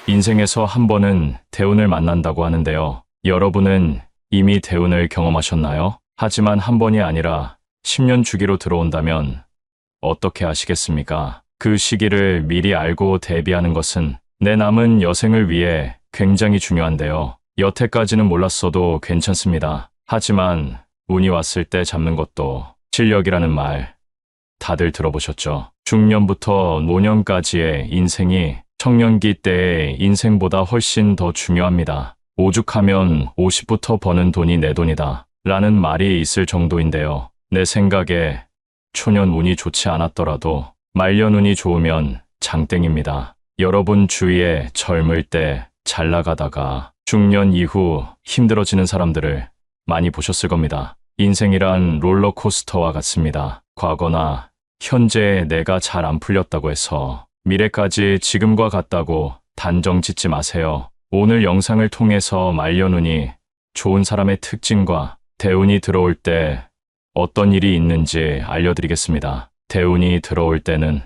인생에서 한 번은 대운을 만난다고 하는데요. 여러분은 이미 대운을 경험하셨나요? 하지만 한 번이 아니라 10년 주기로 들어온다면 어떻게 하시겠습니까? 그 시기를 미리 알고 대비하는 것은 내 남은 여생을 위해 굉장히 중요한데요. 여태까지는 몰랐어도 괜찮습니다. 하지만 운이 왔을 때 잡는 것도 실력이라는 말 다들 들어보셨죠? 중년부터 노년까지의 인생이 청년기 때의 인생보다 훨씬 더 중요합니다. 오죽하면 50부터 버는 돈이 내 돈이다 라는 말이 있을 정도인데요. 내 생각에 초년 운이 좋지 않았더라도 말년 운이 좋으면 장땡입니다. 여러분 주위에 젊을 때 잘 나가다가 중년 이후 힘들어지는 사람들을 많이 보셨을 겁니다. 인생이란 롤러코스터와 같습니다. 과거나 현재의 내가 잘 안 풀렸다고 해서 미래까지 지금과 같다고 단정 짓지 마세요. 오늘 영상을 통해서 말년운이 좋은 사람의 특징과 대운이 들어올 때 어떤 일이 있는지 알려드리겠습니다. 대운이 들어올 때는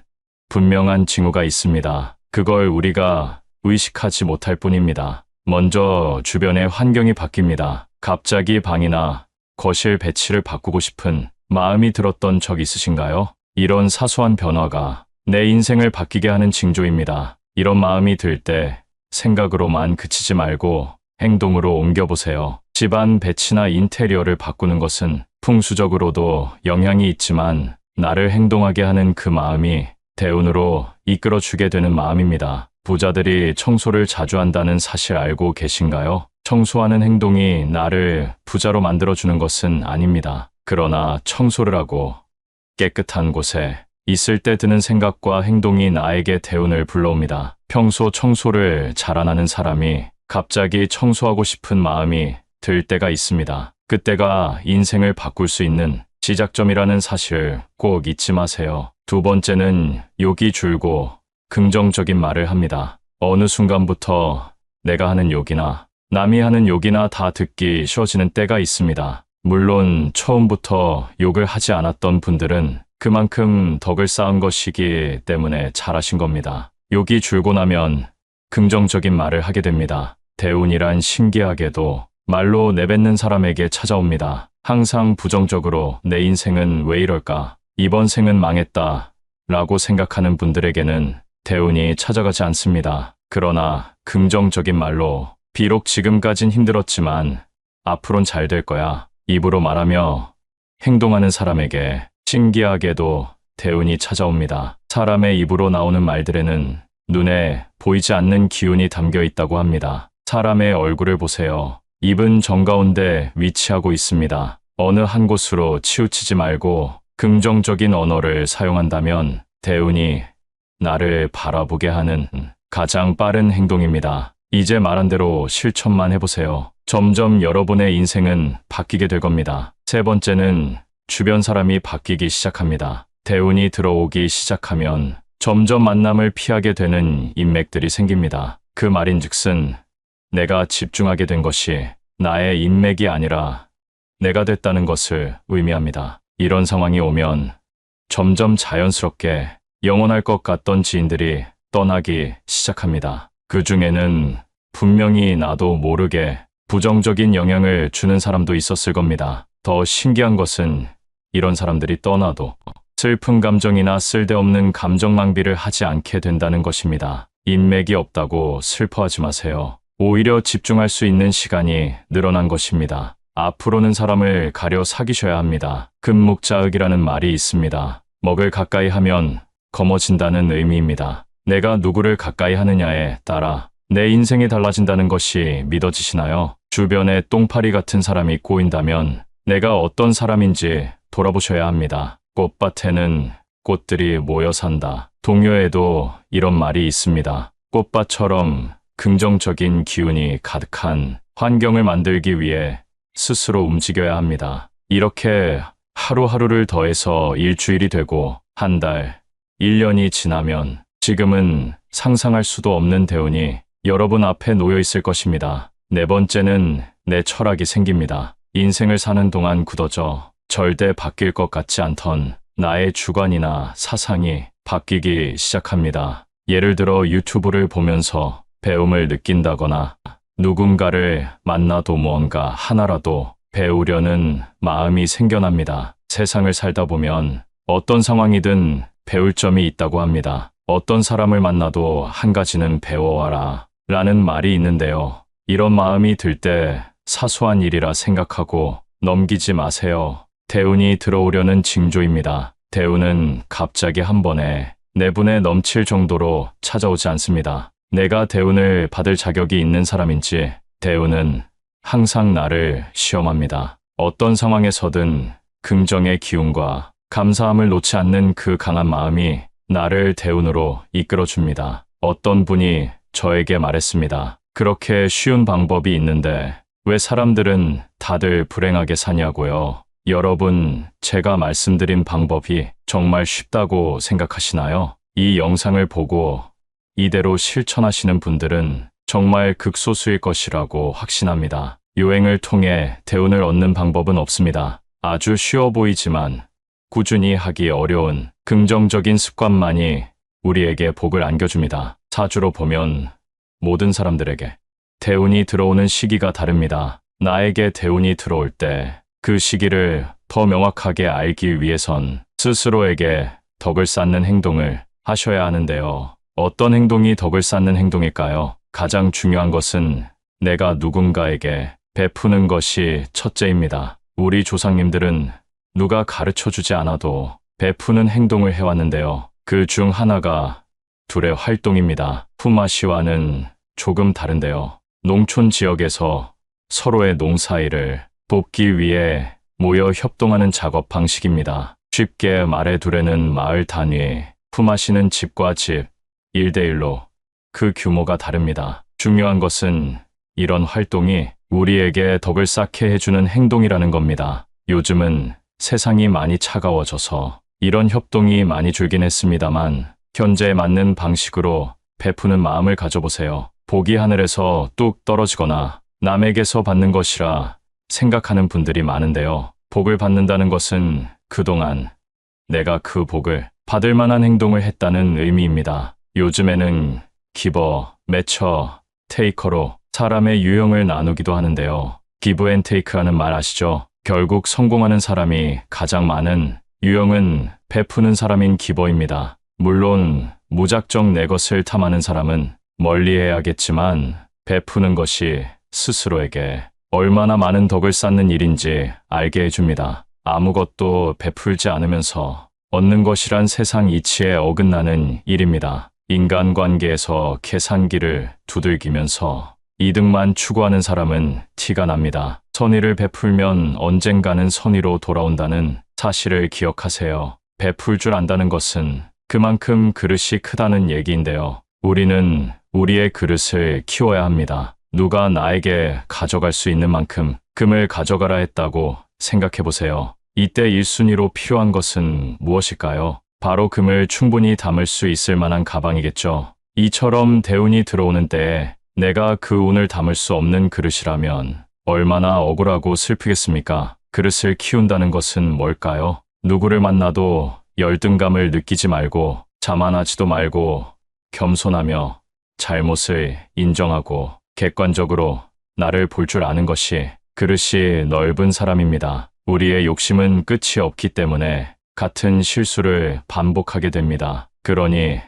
분명한 징후가 있습니다. 그걸 우리가 의식하지 못할 뿐입니다. 먼저 주변의 환경이 바뀝니다. 갑자기 방이나 거실 배치를 바꾸고 싶은 마음이 들었던 적 있으신가요? 이런 사소한 변화가 내 인생을 바뀌게 하는 징조입니다. 이런 마음이 들 때 생각으로만 그치지 말고 행동으로 옮겨보세요. 집안 배치나 인테리어를 바꾸는 것은 풍수적으로도 영향이 있지만 나를 행동하게 하는 그 마음이 대운으로 이끌어주게 되는 마음입니다. 부자들이 청소를 자주 한다는 사실 알고 계신가요? 청소하는 행동이 나를 부자로 만들어주는 것은 아닙니다. 그러나 청소를 하고 깨끗한 곳에 있을 때 드는 생각과 행동이 나에게 대운을 불러옵니다. 평소 청소를 잘 안 하는 사람이 갑자기 청소하고 싶은 마음이 들 때가 있습니다. 그때가 인생을 바꿀 수 있는 시작점이라는 사실 꼭 잊지 마세요. 두 번째는 욕이 줄고 긍정적인 말을 합니다. 어느 순간부터 내가 하는 욕이나 남이 하는 욕이나 다 듣기 쉬워지는 때가 있습니다. 물론 처음부터 욕을 하지 않았던 분들은 그만큼 덕을 쌓은 것이기 때문에 잘하신 겁니다. 욕이 줄고 나면 긍정적인 말을 하게 됩니다. 대운이란 신기하게도 말로 내뱉는 사람에게 찾아옵니다. 항상 부정적으로 내 인생은 왜 이럴까? 이번 생은 망했다 라고 생각하는 분들에게는 대운이 찾아가지 않습니다. 그러나 긍정적인 말로 비록 지금까진 힘들었지만 앞으론 잘 될 거야 입으로 말하며 행동하는 사람에게 신기하게도 대운이 찾아옵니다. 사람의 입으로 나오는 말들에는 눈에 보이지 않는 기운이 담겨 있다고 합니다. 사람의 얼굴을 보세요. 입은 정가운데 위치하고 있습니다. 어느 한 곳으로 치우치지 말고 긍정적인 언어를 사용한다면 대운이 나를 바라보게 하는 가장 빠른 행동입니다. 이제 말한 대로 실천만 해보세요. 점점 여러분의 인생은 바뀌게 될 겁니다. 세 번째는 주변 사람이 바뀌기 시작합니다. 대운이 들어오기 시작하면 점점 만남을 피하게 되는 인맥들이 생깁니다. 그 말인즉슨 내가 집중하게 된 것이 나의 인맥이 아니라 내가 됐다는 것을 의미합니다. 이런 상황이 오면 점점 자연스럽게 영원할 것 같던 지인들이 떠나기 시작합니다. 그 중에는 분명히 나도 모르게 부정적인 영향을 주는 사람도 있었을 겁니다. 더 신기한 것은 이런 사람들이 떠나도 슬픈 감정이나 쓸데없는 감정 낭비를 하지 않게 된다는 것입니다. 인맥이 없다고 슬퍼하지 마세요. 오히려 집중할 수 있는 시간이 늘어난 것입니다. 앞으로는 사람을 가려 사귀셔야 합니다. 금묵자흑이라는 말이 있습니다. 먹을 가까이 하면 검어진다는 의미입니다. 내가 누구를 가까이 하느냐에 따라 내 인생이 달라진다는 것이 믿어지시나요? 주변에 똥파리 같은 사람이 꼬인다면 내가 어떤 사람인지 돌아보셔야 합니다. 꽃밭에는 꽃들이 모여 산다. 동요에도 이런 말이 있습니다. 꽃밭처럼 긍정적인 기운이 가득한 환경을 만들기 위해 스스로 움직여야 합니다. 이렇게 하루하루를 더해서 일주일이 되고 한 달, 1년이 지나면 지금은 상상할 수도 없는 대운이 여러분 앞에 놓여 있을 것입니다. 네 번째는 내 철학이 생깁니다. 인생을 사는 동안 굳어져 절대 바뀔 것 같지 않던 나의 주관이나 사상이 바뀌기 시작합니다. 예를 들어 유튜브를 보면서 배움을 느낀다거나 누군가를 만나도 무언가 하나라도 배우려는 마음이 생겨납니다. 세상을 살다 보면 어떤 상황이든 배울 점이 있다고 합니다. 어떤 사람을 만나도 한 가지는 배워와라 라는 말이 있는데요. 이런 마음이 들 때 사소한 일이라 생각하고 넘기지 마세요. 대운이 들어오려는 징조입니다. 대운은 갑자기 한 번에 내분에 넘칠 정도로 찾아오지 않습니다. 내가 대운을 받을 자격이 있는 사람인지 대운은 항상 나를 시험합니다. 어떤 상황에서든 긍정의 기운과 감사함을 놓지 않는 그 강한 마음이 나를 대운으로 이끌어줍니다. 어떤 분이 저에게 말했습니다. 그렇게 쉬운 방법이 있는데 왜 사람들은 다들 불행하게 사냐고요. 여러분, 제가 말씀드린 방법이 정말 쉽다고 생각하시나요? 이 영상을 보고 이대로 실천하시는 분들은 정말 극소수일 것이라고 확신합니다. 유행을 통해 대운을 얻는 방법은 없습니다. 아주 쉬워 보이지만 꾸준히 하기 어려운 긍정적인 습관만이 우리에게 복을 안겨줍니다. 사주로 보면 모든 사람들에게 대운이 들어오는 시기가 다릅니다. 나에게 대운이 들어올 때 그 시기를 더 명확하게 알기 위해선 스스로에게 덕을 쌓는 행동을 하셔야 하는데요. 어떤 행동이 덕을 쌓는 행동일까요? 가장 중요한 것은 내가 누군가에게 베푸는 것이 첫째입니다. 우리 조상님들은 누가 가르쳐주지 않아도 베푸는 행동을 해왔는데요. 그 중 하나가 둘의 활동입니다. 품앗이와는 조금 다른데요. 농촌 지역에서 서로의 농사일을 돕기 위해 모여 협동하는 작업 방식입니다. 쉽게 말해 둘에는 마을 단위, 품앗이는 집과 집, 1대1로 그 규모가 다릅니다. 중요한 것은 이런 활동이 우리에게 덕을 쌓게 해주는 행동이라는 겁니다. 요즘은 세상이 많이 차가워져서 이런 협동이 많이 줄긴 했습니다만 현재에 맞는 방식으로 베푸는 마음을 가져보세요. 복이 하늘에서 뚝 떨어지거나 남에게서 받는 것이라 생각하는 분들이 많은데요. 복을 받는다는 것은 그동안 내가 그 복을 받을 만한 행동을 했다는 의미입니다. 요즘에는 기버, 매처, 테이커로 사람의 유형을 나누기도 하는데요. 기브 앤 테이크라는 말 아시죠? 결국 성공하는 사람이 가장 많은 유형은 베푸는 사람인 기버입니다. 물론 무작정 내 것을 탐하는 사람은 멀리해야겠지만 베푸는 것이 스스로에게 얼마나 많은 덕을 쌓는 일인지 알게 해줍니다. 아무것도 베풀지 않으면서 얻는 것이란 세상 이치에 어긋나는 일입니다. 인간관계에서 계산기를 두들기면서 이득만 추구하는 사람은 티가 납니다. 선의를 베풀면 언젠가는 선의로 돌아온다는 사실을 기억하세요. 베풀 줄 안다는 것은 그만큼 그릇이 크다는 얘기인데요. 우리는 우리의 그릇을 키워야 합니다. 누가 나에게 가져갈 수 있는 만큼 금을 가져가라 했다고 생각해 보세요. 이때 1순위로 필요한 것은 무엇일까요? 바로 금을 충분히 담을 수 있을 만한 가방이겠죠. 이처럼 대운이 들어오는 때에 내가 그 운을 담을 수 없는 그릇이라면 얼마나 억울하고 슬프겠습니까? 그릇을 키운다는 것은 뭘까요? 누구를 만나도 열등감을 느끼지 말고 자만하지도 말고 겸손하며 잘못을 인정하고 객관적으로 나를 볼 줄 아는 것이 그릇이 넓은 사람입니다. 우리의 욕심은 끝이 없기 때문에 같은 실수를 반복하게 됩니다. 그러니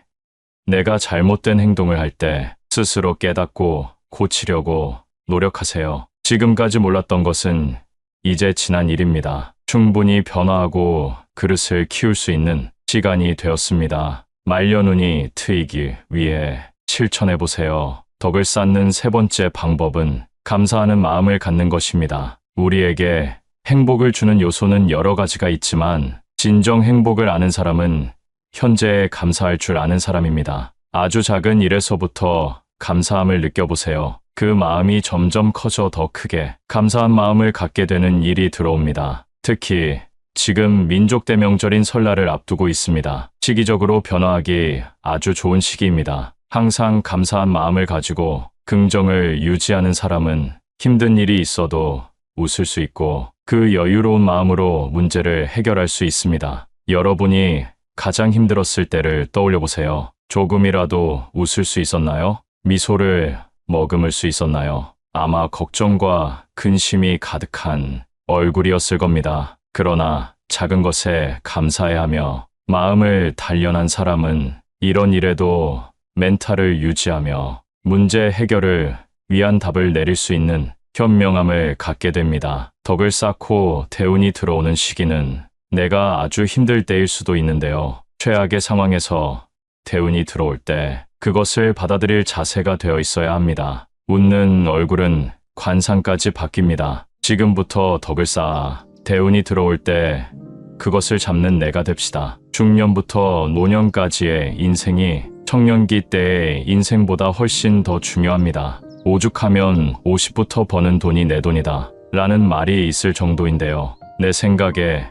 내가 잘못된 행동을 할 때 스스로 깨닫고 고치려고 노력하세요. 지금까지 몰랐던 것은 이제 지난 일입니다. 충분히 변화하고 그릇을 키울 수 있는 시간이 되었습니다. 말려눈이 트이기 위해 실천해보세요. 덕을 쌓는 세 번째 방법은 감사하는 마음을 갖는 것입니다. 우리에게 행복을 주는 요소는 여러 가지가 있지만 진정 행복을 아는 사람은 현재에 감사할 줄 아는 사람입니다. 아주 작은 일에서부터 감사함을 느껴보세요. 그 마음이 점점 커져 더 크게 감사한 마음을 갖게 되는 일이 들어옵니다. 특히 지금 민족 대명절인 설날을 앞두고 있습니다. 시기적으로 변화하기 아주 좋은 시기입니다. 항상 감사한 마음을 가지고 긍정을 유지하는 사람은 힘든 일이 있어도 웃을 수 있고 그 여유로운 마음으로 문제를 해결할 수 있습니다. 여러분이 가장 힘들었을 때를 떠올려 보세요. 조금이라도 웃을 수 있었나요? 미소를 머금을 수 있었나요? 아마 걱정과 근심이 가득한 얼굴이었을 겁니다. 그러나 작은 것에 감사해하며 마음을 단련한 사람은 이런 일에도 멘탈을 유지하며 문제 해결을 위한 답을 내릴 수 있는 현명함을 갖게 됩니다. 덕을 쌓고 대운이 들어오는 시기는 내가 아주 힘들 때일 수도 있는데요. 최악의 상황에서 대운이 들어올 때 그것을 받아들일 자세가 되어 있어야 합니다. 웃는 얼굴은 관상까지 바뀝니다. 지금부터 덕을 쌓아 대운이 들어올 때 그것을 잡는 내가 됩시다. 중년부터 노년까지의 인생이 청년기 때의 인생보다 훨씬 더 중요합니다. 오죽하면 50부터 버는 돈이 내 돈이다 라는 말이 있을 정도인데요. 내 생각에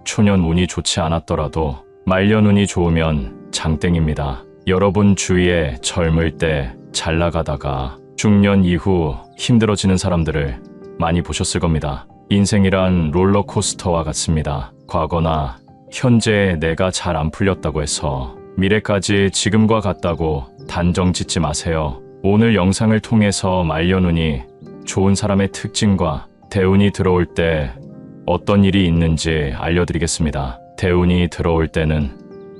초년 운이 좋지 않았더라도 말년 운이 좋으면 장땡입니다. 여러분 주위에 젊을 때 잘 나가다가 중년 이후 힘들어지는 사람들을 많이 보셨을 겁니다. 인생이란 롤러코스터와 같습니다. 과거나 현재의 내가 잘 안 풀렸다고 해서 미래까지 지금과 같다고 단정 짓지 마세요. 오늘 영상을 통해서 말년운이 좋은 사람의 특징과 대운이 들어올 때 어떤 일이 있는지 알려드리겠습니다. 대운이 들어올 때는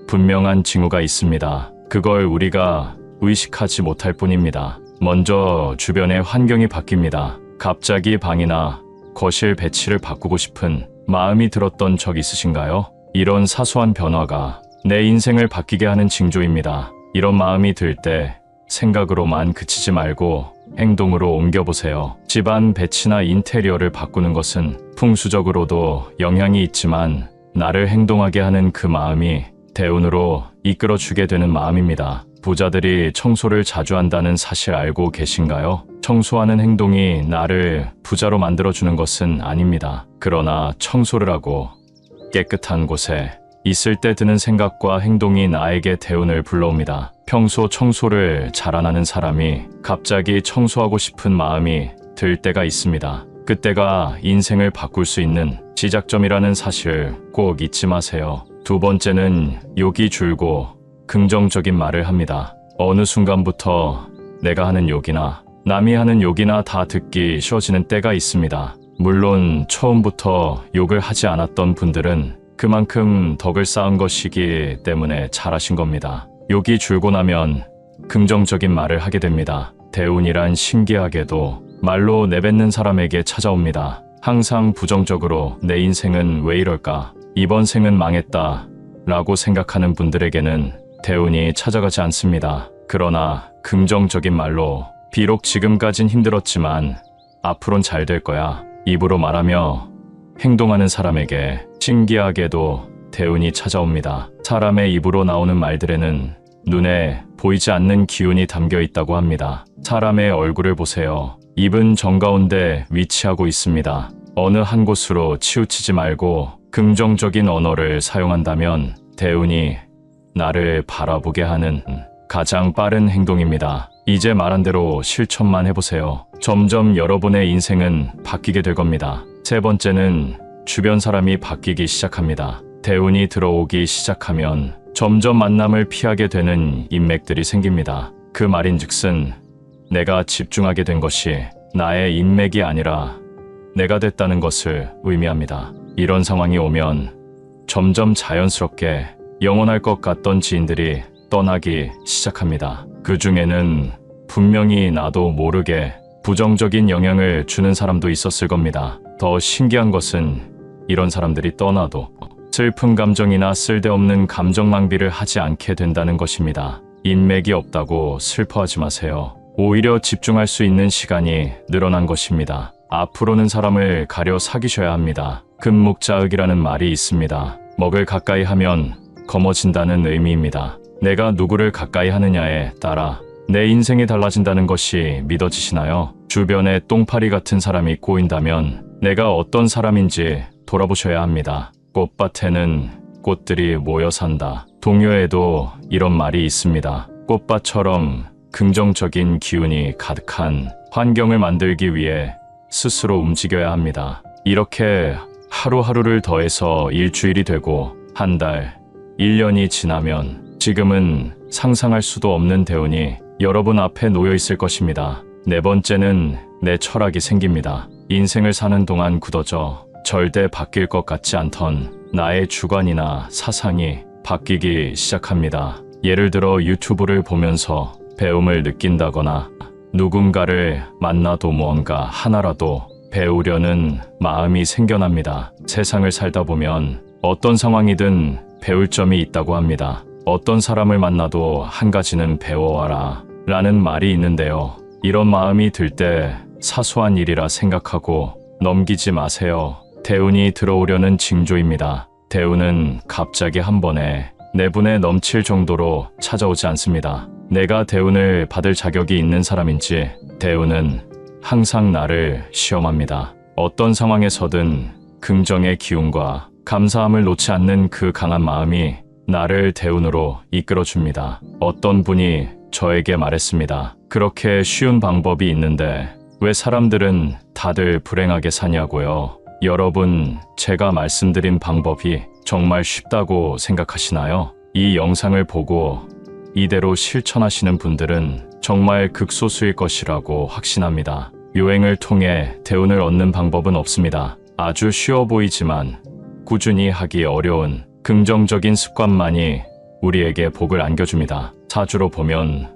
분명한 징후가 있습니다. 그걸 우리가 의식하지 못할 뿐입니다. 먼저 주변의 환경이 바뀝니다. 갑자기 방이나 거실 배치를 바꾸고 싶은 마음이 들었던 적 있으신가요? 이런 사소한 변화가 내 인생을 바뀌게 하는 징조입니다. 이런 마음이 들 때 생각으로만 그치지 말고 행동으로 옮겨보세요. 집안 배치나 인테리어를 바꾸는 것은 풍수적으로도 영향이 있지만 나를 행동하게 하는 그 마음이 대운으로 이끌어주게 되는 마음입니다. 부자들이 청소를 자주 한다는 사실 알고 계신가요? 청소하는 행동이 나를 부자로 만들어주는 것은 아닙니다. 그러나 청소를 하고 깨끗한 곳에 있을 때 드는 생각과 행동이 나에게 대운을 불러옵니다. 평소 청소를 잘 안 하는 사람이 갑자기 청소하고 싶은 마음이 들 때가 있습니다. 그때가 인생을 바꿀 수 있는 시작점이라는 사실 꼭 잊지 마세요. 두 번째는 욕이 줄고 긍정적인 말을 합니다. 어느 순간부터 내가 하는 욕이나 남이 하는 욕이나 다 듣기 쉬워지는 때가 있습니다. 물론 처음부터 욕을 하지 않았던 분들은 그만큼 덕을 쌓은 것이기 때문에 잘하신 겁니다. 욕이 줄고 나면 긍정적인 말을 하게 됩니다. 대운이란 신기하게도 말로 내뱉는 사람에게 찾아옵니다. 항상 부정적으로 내 인생은 왜 이럴까? 이번 생은 망했다 라고 생각하는 분들에게는 대운이 찾아가지 않습니다. 그러나 긍정적인 말로 비록 지금까진 힘들었지만 앞으론 잘 될 거야 입으로 말하며 행동하는 사람에게 신기하게도 대운이 찾아옵니다. 사람의 입으로 나오는 말들에는 눈에 보이지 않는 기운이 담겨 있다고 합니다. 사람의 얼굴을 보세요. 입은 정가운데 위치하고 있습니다. 어느 한 곳으로 치우치지 말고 긍정적인 언어를 사용한다면 대운이 나를 바라보게 하는 가장 빠른 행동입니다. 이제 말한 대로 실천만 해보세요. 점점 여러분의 인생은 바뀌게 될 겁니다. 세 번째는 주변 사람이 바뀌기 시작합니다. 대운이 들어오기 시작하면 점점 만남을 피하게 되는 인맥들이 생깁니다. 그 말인즉슨 내가 집중하게 된 것이 나의 인맥이 아니라 내가 됐다는 것을 의미합니다. 이런 상황이 오면 점점 자연스럽게 영원할 것 같던 지인들이 떠나기 시작합니다. 그 중에는 분명히 나도 모르게 부정적인 영향을 주는 사람도 있었을 겁니다. 더 신기한 것은 이런 사람들이 떠나도 슬픈 감정이나 쓸데없는 감정 낭비를 하지 않게 된다는 것입니다. 인맥이 없다고 슬퍼하지 마세요. 오히려 집중할 수 있는 시간이 늘어난 것입니다. 앞으로는 사람을 가려 사귀셔야 합니다. 금묵자흑이라는 말이 있습니다. 먹을 가까이 하면 검어진다는 의미입니다. 내가 누구를 가까이 하느냐에 따라 내 인생이 달라진다는 것이 믿어지시나요? 주변에 똥파리 같은 사람이 꼬인다면 내가 어떤 사람인지 돌아보셔야 합니다. 꽃밭에는 꽃들이 모여 산다. 동요에도 이런 말이 있습니다. 꽃밭처럼 긍정적인 기운이 가득한 환경을 만들기 위해 스스로 움직여야 합니다. 이렇게 하루하루를 더해서 일주일이 되고 한 달, 1년이 지나면 지금은 상상할 수도 없는 대운이 여러분 앞에 놓여 있을 것입니다. 네 번째는 내 철학이 생깁니다. 인생을 사는 동안 굳어져 절대 바뀔 것 같지 않던 나의 주관이나 사상이 바뀌기 시작합니다. 예를 들어 유튜브를 보면서 배움을 느낀다거나 누군가를 만나도 무언가 하나라도 배우려는 마음이 생겨납니다. 세상을 살다 보면 어떤 상황이든 배울 점이 있다고 합니다. 어떤 사람을 만나도 한 가지는 배워와라 라는 말이 있는데요. 이런 마음이 들 때 사소한 일이라 생각하고 넘기지 마세요. 대운이 들어오려는 징조입니다. 대운은 갑자기 한 번에 내분에 넘칠 정도로 찾아오지 않습니다. 내가 대운을 받을 자격이 있는 사람인지 대운은 항상 나를 시험합니다. 어떤 상황에서든 긍정의 기운과 감사함을 놓지 않는 그 강한 마음이 나를 대운으로 이끌어줍니다. 어떤 분이 저에게 말했습니다. 그렇게 쉬운 방법이 있는데 왜 사람들은 다들 불행하게 사냐고요. 여러분, 제가 말씀드린 방법이 정말 쉽다고 생각하시나요? 이 영상을 보고 이대로 실천하시는 분들은 정말 극소수일 것이라고 확신합니다. 요행을 통해 대운을 얻는 방법은 없습니다. 아주 쉬워 보이지만 꾸준히 하기 어려운 긍정적인 습관만이 우리에게 복을 안겨줍니다. 사주로 보면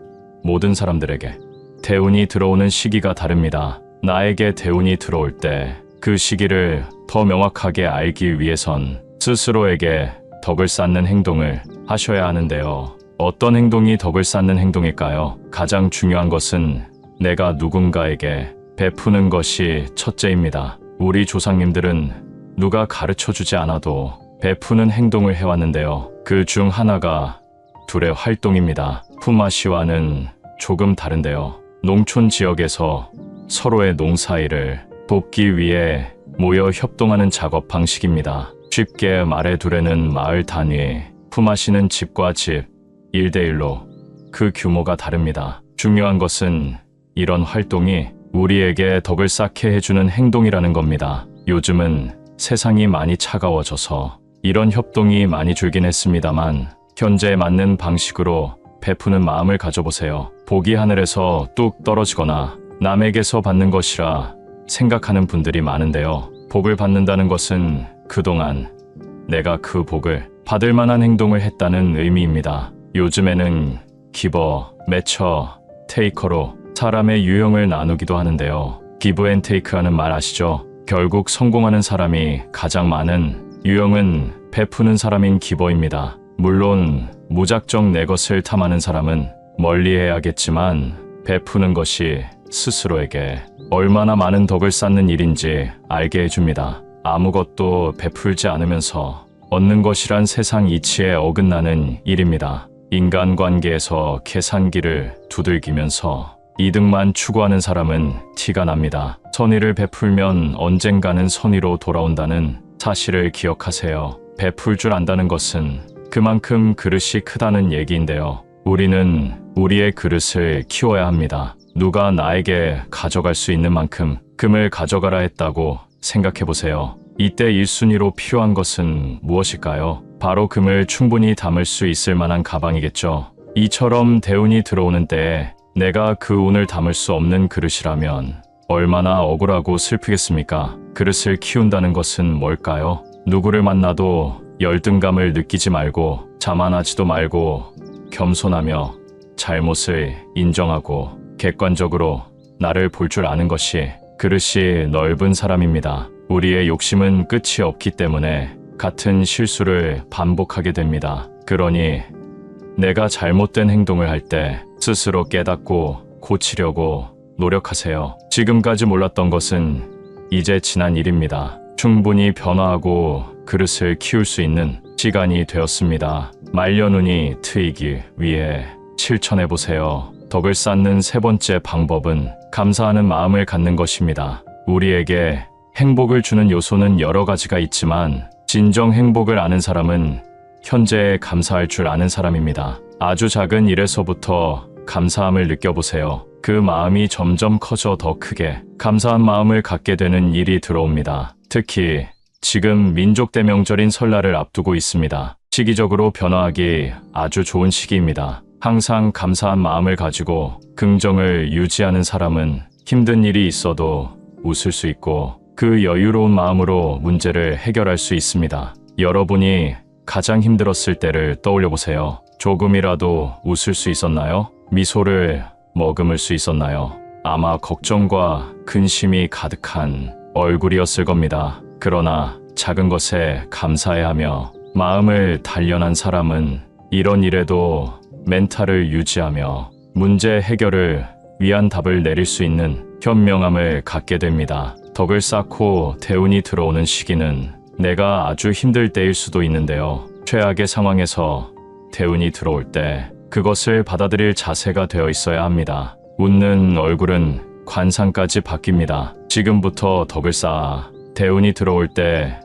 모든 사람들에게 대운이 들어오는 시기가 다릅니다. 나에게 대운이 들어올 때 그 시기를 더 명확하게 알기 위해선 스스로에게 덕을 쌓는 행동을 하셔야 하는데요. 어떤 행동이 덕을 쌓는 행동일까요? 가장 중요한 것은 내가 누군가에게 베푸는 것이 첫째입니다. 우리 조상님들은 누가 가르쳐주지 않아도 베푸는 행동을 해왔는데요. 그 중 하나가 둘의 활동입니다. 품앗이와는 조금 다른데요. 농촌 지역에서 서로의 농사일을 돕기 위해 모여 협동하는 작업 방식입니다. 쉽게 말해 둘에는 마을 단위, 품앗이는 집과 집, 1대1로 그 규모가 다릅니다. 중요한 것은 이런 활동이 우리에게 덕을 쌓게 해주는 행동이라는 겁니다. 요즘은 세상이 많이 차가워져서 이런 협동이 많이 줄긴 했습니다만 현재에 맞는 방식으로 베푸는 마음을 가져보세요. 복이 하늘에서 뚝 떨어지거나 남에게서 받는 것이라 생각하는 분들이 많은데요. 복을 받는다는 것은 그동안 내가 그 복을 받을 만한 행동을 했다는 의미입니다. 요즘에는 기버, 매처, 테이커로 사람의 유형을 나누기도 하는데요. 기브 앤 테이크라는 말 아시죠? 결국 성공하는 사람이 가장 많은 유형은 베푸는 사람인 기버입니다. 물론 무작정 내 것을 탐하는 사람은 멀리해야겠지만 베푸는 것이 스스로에게 얼마나 많은 덕을 쌓는 일인지 알게 해줍니다. 아무것도 베풀지 않으면서 얻는 것이란 세상 이치에 어긋나는 일입니다. 인간관계에서 계산기를 두들기면서 이득만 추구하는 사람은 티가 납니다. 선의를 베풀면 언젠가는 선의로 돌아온다는 사실을 기억하세요. 베풀 줄 안다는 것은 그만큼 그릇이 크다는 얘기인데요. 우리는 우리의 그릇을 키워야 합니다. 누가 나에게 가져갈 수 있는 만큼 금을 가져가라 했다고 생각해보세요. 이때 1순위로 필요한 것은 무엇일까요? 바로 금을 충분히 담을 수 있을 만한 가방이겠죠. 이처럼 대운이 들어오는 때에 내가 그 운을 담을 수 없는 그릇이라면 얼마나 억울하고 슬프겠습니까? 그릇을 키운다는 것은 뭘까요? 누구를 만나도 열등감을 느끼지 말고 자만하지도 말고 겸손하며 잘못을 인정하고 객관적으로 나를 볼 줄 아는 것이 그릇이 넓은 사람입니다. 우리의 욕심은 끝이 없기 때문에 같은 실수를 반복하게 됩니다. 그러니 내가 잘못된 행동을 할 때 스스로 깨닫고 고치려고 노력하세요. 지금까지 몰랐던 것은 이제 지난 일입니다. 충분히 변화하고 그릇을 키울 수 있는 시간이 되었습니다. 말려눈이 트이기 위해 실천해보세요. 덕을 쌓는 세 번째 방법은 감사하는 마음을 갖는 것입니다. 우리에게 행복을 주는 요소는 여러 가지가 있지만 진정 행복을 아는 사람은 현재에 감사할 줄 아는 사람입니다. 아주 작은 일에서부터 감사함을 느껴보세요. 그 마음이 점점 커져 더 크게 감사한 마음을 갖게 되는 일이 들어옵니다. 특히 지금 민족 대명절인 설날을 앞두고 있습니다. 시기적으로 변화하기 아주 좋은 시기입니다. 항상 감사한 마음을 가지고 긍정을 유지하는 사람은 힘든 일이 있어도 웃을 수 있고 그 여유로운 마음으로 문제를 해결할 수 있습니다. 여러분이 가장 힘들었을 때를 떠올려 보세요. 조금이라도 웃을 수 있었나요? 미소를 머금을 수 있었나요? 아마 걱정과 근심이 가득한 얼굴이었을 겁니다. 그러나 작은 것에 감사해하며 마음을 단련한 사람은 이런 일에도 멘탈을 유지하며 문제 해결을 위한 답을 내릴 수 있는 현명함을 갖게 됩니다. 덕을 쌓고 대운이 들어오는 시기는 내가 아주 힘들 때일 수도 있는데요. 최악의 상황에서 대운이 들어올 때 그것을 받아들일 자세가 되어 있어야 합니다. 웃는 얼굴은 관상까지 바뀝니다. 지금부터 덕을 쌓아 대운이 들어올 때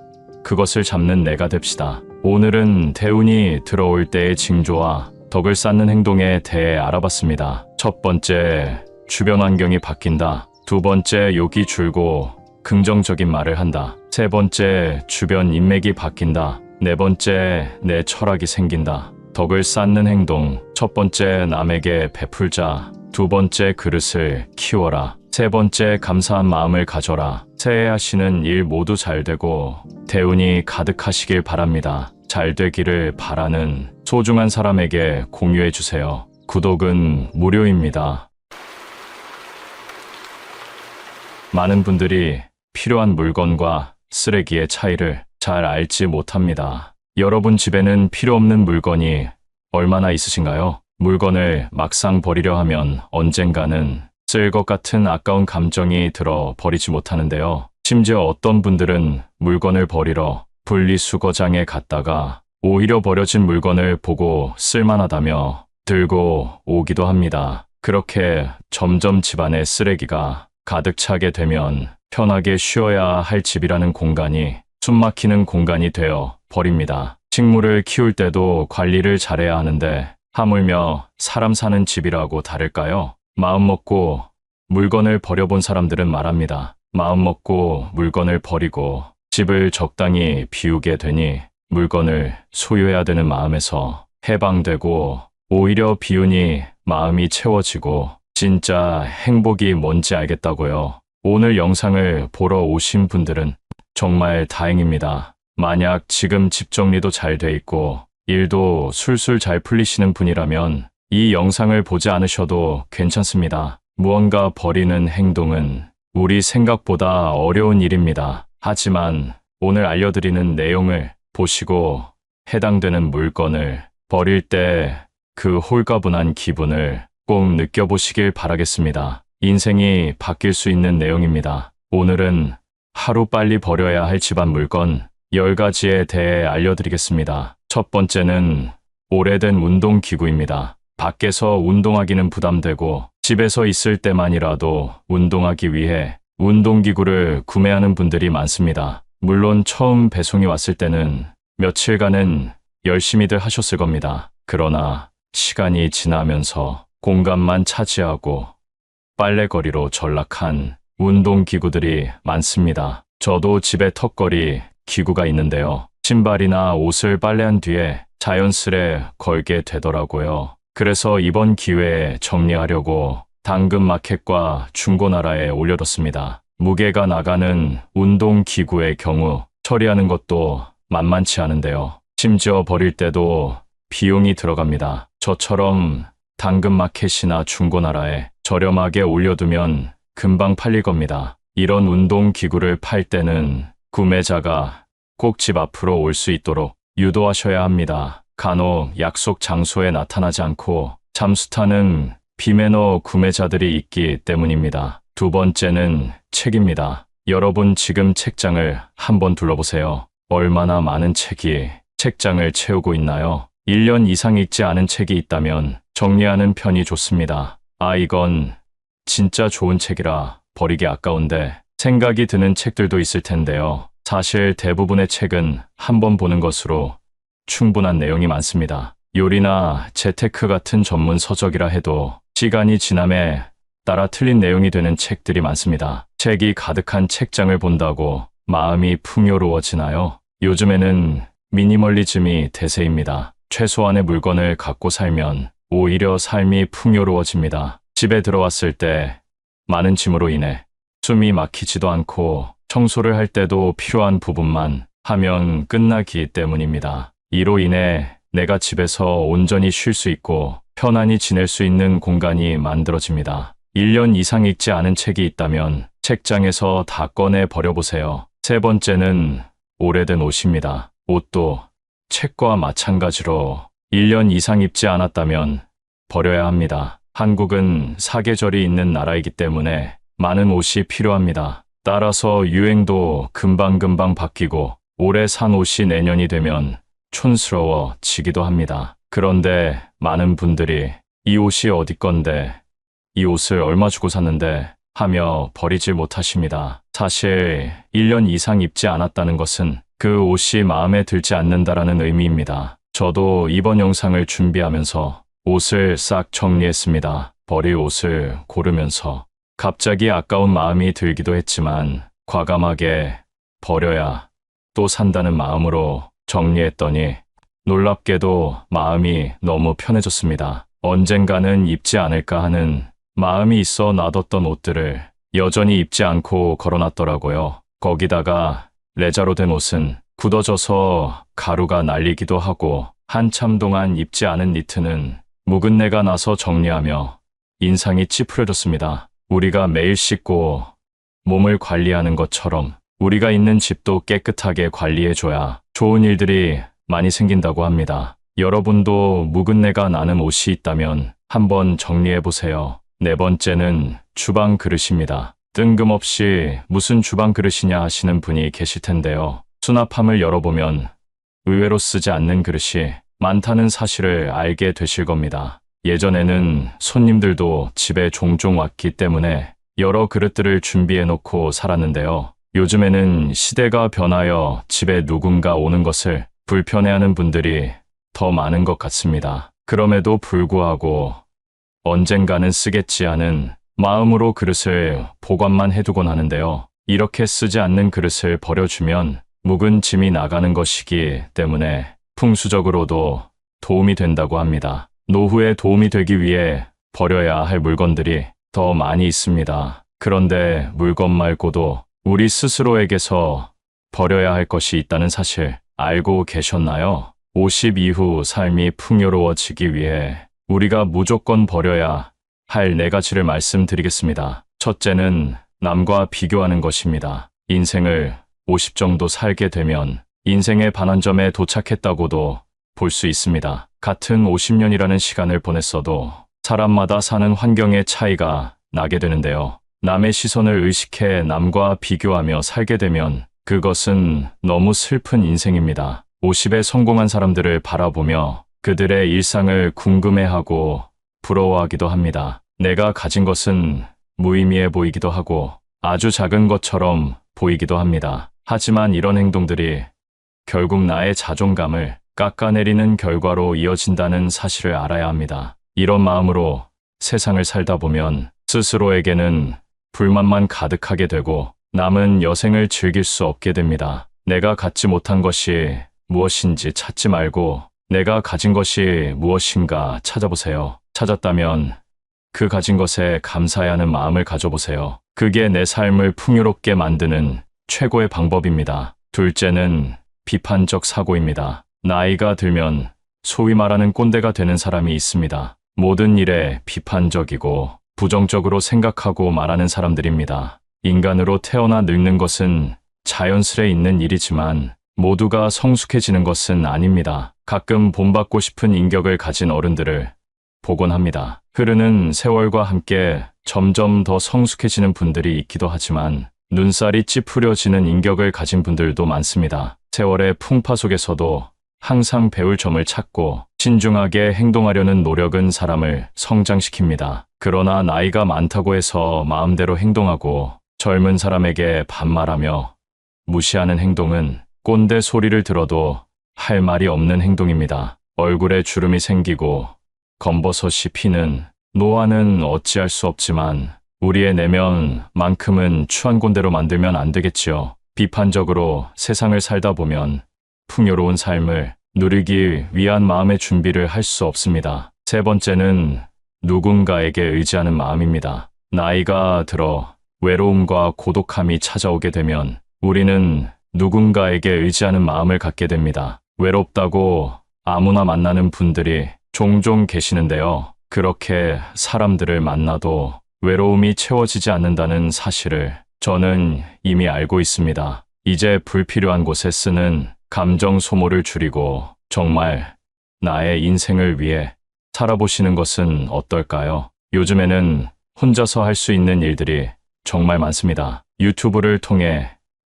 그것을 잡는 내가 됩시다. 오늘은 대운이 들어올 때의 징조와 덕을 쌓는 행동에 대해 알아봤습니다. 첫 번째, 주변 환경이 바뀐다. 두 번째, 욕이 줄고 긍정적인 말을 한다. 세 번째, 주변 인맥이 바뀐다. 네 번째, 내 철학이 생긴다. 덕을 쌓는 행동. 첫 번째, 남에게 베풀자. 두 번째, 그릇을 키워라. 세 번째, 감사한 마음을 가져라. 새해 하시는 일 모두 잘 되고 대운이 가득하시길 바랍니다. 잘 되기를 바라는 소중한 사람에게 공유해 주세요. 구독은 무료입니다. 많은 분들이 필요한 물건과 쓰레기의 차이를 잘 알지 못합니다. 여러분 집에는 필요 없는 물건이 얼마나 있으신가요? 물건을 막상 버리려 하면 언젠가는 쓸 것 같은 아까운 감정이 들어 버리지 못하는데요. 심지어 어떤 분들은 물건을 버리러 분리수거장에 갔다가 오히려 버려진 물건을 보고 쓸만하다며 들고 오기도 합니다. 그렇게 점점 집안에 쓰레기가 가득 차게 되면 편하게 쉬어야 할 집이라는 공간이 숨막히는 공간이 되어 버립니다. 식물을 키울 때도 관리를 잘해야 하는데 하물며 사람 사는 집이라고 다를까요? 마음 먹고 물건을 버려본 사람들은 말합니다. 마음 먹고 물건을 버리고 집을 적당히 비우게 되니 물건을 소유해야 되는 마음에서 해방되고 오히려 비우니 마음이 채워지고 진짜 행복이 뭔지 알겠다고요. 오늘 영상을 보러 오신 분들은 정말 다행입니다. 만약 지금 집 정리도 잘 돼 있고 일도 술술 잘 풀리시는 분이라면 이 영상을 보지 않으셔도 괜찮습니다. 무언가 버리는 행동은 우리 생각보다 어려운 일입니다. 하지만 오늘 알려드리는 내용을 보시고 해당되는 물건을 버릴 때 그 홀가분한 기분을 꼭 느껴보시길 바라겠습니다. 인생이 바뀔 수 있는 내용입니다. 오늘은 하루 빨리 버려야 할 집안 물건 10가지에 대해 알려드리겠습니다. 첫 번째는 오래된 운동기구입니다. 밖에서 운동하기는 부담되고 집에서 있을 때만이라도 운동하기 위해 운동기구를 구매하는 분들이 많습니다. 물론 처음 배송이 왔을 때는 며칠간은 열심히들 하셨을 겁니다. 그러나 시간이 지나면서 공간만 차지하고 빨래거리로 전락한 운동기구들이 많습니다. 저도 집에 턱걸이 기구가 있는데요. 신발이나 옷을 빨래한 뒤에 자연스레 걸게 되더라고요. 그래서 이번 기회에 정리하려고 당근마켓과 중고나라에 올려뒀습니다. 무게가 나가는 운동기구의 경우 처리하는 것도 만만치 않은데요. 심지어 버릴 때도 비용이 들어갑니다. 저처럼 당근마켓이나 중고나라에 저렴하게 올려두면 금방 팔릴 겁니다. 이런 운동기구를 팔 때는 구매자가 꼭 집 앞으로 올 수 있도록 유도하셔야 합니다. 간혹 약속 장소에 나타나지 않고 잠수타는 비매너 구매자들이 있기 때문입니다. 두 번째는 책입니다. 여러분 지금 책장을 한번 둘러보세요. 얼마나 많은 책이 책장을 채우고 있나요? 1년 이상 읽지 않은 책이 있다면 정리하는 편이 좋습니다. 이건 진짜 좋은 책이라 버리기 아까운데 생각이 드는 책들도 있을 텐데요. 사실 대부분의 책은 한번 보는 것으로 충분한 내용이 많습니다. 요리나 재테크 같은 전문 서적이라 해도 시간이 지남에 따라 틀린 내용이 되는 책들이 많습니다. 책이 가득한 책장을 본다고 마음이 풍요로워지나요? 요즘에는 미니멀리즘이 대세입니다. 최소한의 물건을 갖고 살면 오히려 삶이 풍요로워집니다. 집에 들어왔을 때 많은 짐으로 인해 숨이 막히지도 않고 청소를 할 때도 필요한 부분만 하면 끝나기 때문입니다. 이로 인해 내가 집에서 온전히 쉴 수 있고 편안히 지낼 수 있는 공간이 만들어집니다. 1년 이상 읽지 않은 책이 있다면 책장에서 다 꺼내 버려보세요. 세 번째는 오래된 옷입니다. 옷도 책과 마찬가지로 1년 이상 입지 않았다면 버려야 합니다. 한국은 사계절이 있는 나라이기 때문에 많은 옷이 필요합니다. 따라서 유행도 금방금방 바뀌고 오래 산 옷이 내년이 되면 촌스러워지기도 합니다. 그런데 많은 분들이 이 옷이 어디 건데, 이 옷을 얼마 주고 샀는데 하며 버리지 못하십니다. 사실 1년 이상 입지 않았다는 것은 그 옷이 마음에 들지 않는다라는 의미입니다. 저도 이번 영상을 준비하면서 옷을 싹 정리했습니다. 버릴 옷을 고르면서 갑자기 아까운 마음이 들기도 했지만 과감하게 버려야 또 산다는 마음으로 정리했더니 놀랍게도 마음이 너무 편해졌습니다. 언젠가는 입지 않을까 하는 마음이 있어 놔뒀던 옷들을 여전히 입지 않고 걸어놨더라고요. 거기다가 레자로 된 옷은 굳어져서 가루가 날리기도 하고 한참 동안 입지 않은 니트는 묵은 내가 나서 정리하며 인상이 찌푸려졌습니다. 우리가 매일 씻고 몸을 관리하는 것처럼 우리가 있는 집도 깨끗하게 관리해줘야 좋은 일들이 많이 생긴다고 합니다. 여러분도 묵은 내가 나는 옷이 있다면 한번 정리해보세요. 네 번째는 주방 그릇입니다. 뜬금없이 무슨 주방 그릇이냐 하시는 분이 계실 텐데요. 수납함을 열어보면 의외로 쓰지 않는 그릇이 많다는 사실을 알게 되실 겁니다. 예전에는 손님들도 집에 종종 왔기 때문에 여러 그릇들을 준비해놓고 살았는데요. 요즘에는 시대가 변하여 집에 누군가 오는 것을 불편해하는 분들이 더 많은 것 같습니다. 그럼에도 불구하고 언젠가는 쓰겠지 하는 마음으로 그릇을 보관만 해두곤 하는데요. 이렇게 쓰지 않는 그릇을 버려주면 묵은 짐이 나가는 것이기 때문에 풍수적으로도 도움이 된다고 합니다. 노후에 도움이 되기 위해 버려야 할 물건들이 더 많이 있습니다. 그런데 물건 말고도 우리 스스로에게서 버려야 할 것이 있다는 사실 알고 계셨나요? 50 이후 삶이 풍요로워지기 위해 우리가 무조건 버려야 할 4가지를 말씀드리겠습니다. 첫째는 남과 비교하는 것입니다. 인생을 50 정도 살게 되면 인생의 반환점에 도착했다고도 볼 수 있습니다. 같은 50년이라는 시간을 보냈어도 사람마다 사는 환경의 차이가 나게 되는데요. 남의 시선을 의식해 남과 비교하며 살게 되면 그것은 너무 슬픈 인생입니다. 50에 성공한 사람들을 바라보며 그들의 일상을 궁금해하고 부러워하기도 합니다. 내가 가진 것은 무의미해 보이기도 하고 아주 작은 것처럼 보이기도 합니다. 하지만 이런 행동들이 결국 나의 자존감을 깎아내리는 결과로 이어진다는 사실을 알아야 합니다. 이런 마음으로 세상을 살다 보면 스스로에게는 불만만 가득하게 되고 남은 여생을 즐길 수 없게 됩니다. 내가 갖지 못한 것이 무엇인지 찾지 말고 내가 가진 것이 무엇인가 찾아보세요. 찾았다면 그 가진 것에 감사해야 하는 마음을 가져보세요. 그게 내 삶을 풍요롭게 만드는 최고의 방법입니다. 둘째는 비판적 사고입니다. 나이가 들면 소위 말하는 꼰대가 되는 사람이 있습니다. 모든 일에 비판적이고 부정적으로 생각하고 말하는 사람들입니다. 인간으로 태어나 늙는 것은 자연스레 있는 일이지만 모두가 성숙해지는 것은 아닙니다. 가끔 본받고 싶은 인격을 가진 어른들을 보곤 합니다. 흐르는 세월과 함께 점점 더 성숙해지는 분들이 있기도 하지만 눈살이 찌푸려지는 인격을 가진 분들도 많습니다. 세월의 풍파 속에서도 항상 배울 점을 찾고 신중하게 행동하려는 노력은 사람을 성장시킵니다. 그러나 나이가 많다고 해서 마음대로 행동하고 젊은 사람에게 반말하며 무시하는 행동은 꼰대 소리를 들어도 할 말이 없는 행동입니다. 얼굴에 주름이 생기고 검버섯이 피는 노화는 어찌할 수 없지만 우리의 내면만큼은 추한 꼰대로 만들면 안 되겠지요. 비판적으로 세상을 살다 보면 풍요로운 삶을 누리기 위한 마음의 준비를 할 수 없습니다. 세 번째는 누군가에게 의지하는 마음입니다. 나이가 들어 외로움과 고독함이 찾아오게 되면 우리는 누군가에게 의지하는 마음을 갖게 됩니다. 외롭다고 아무나 만나는 분들이 종종 계시는데요. 그렇게 사람들을 만나도 외로움이 채워지지 않는다는 사실을 저는 이미 알고 있습니다. 이제 불필요한 곳에 쓰는 감정 소모를 줄이고 정말 나의 인생을 위해 살아보시는 것은 어떨까요? 요즘에는 혼자서 할 수 있는 일들이 정말 많습니다. 유튜브를 통해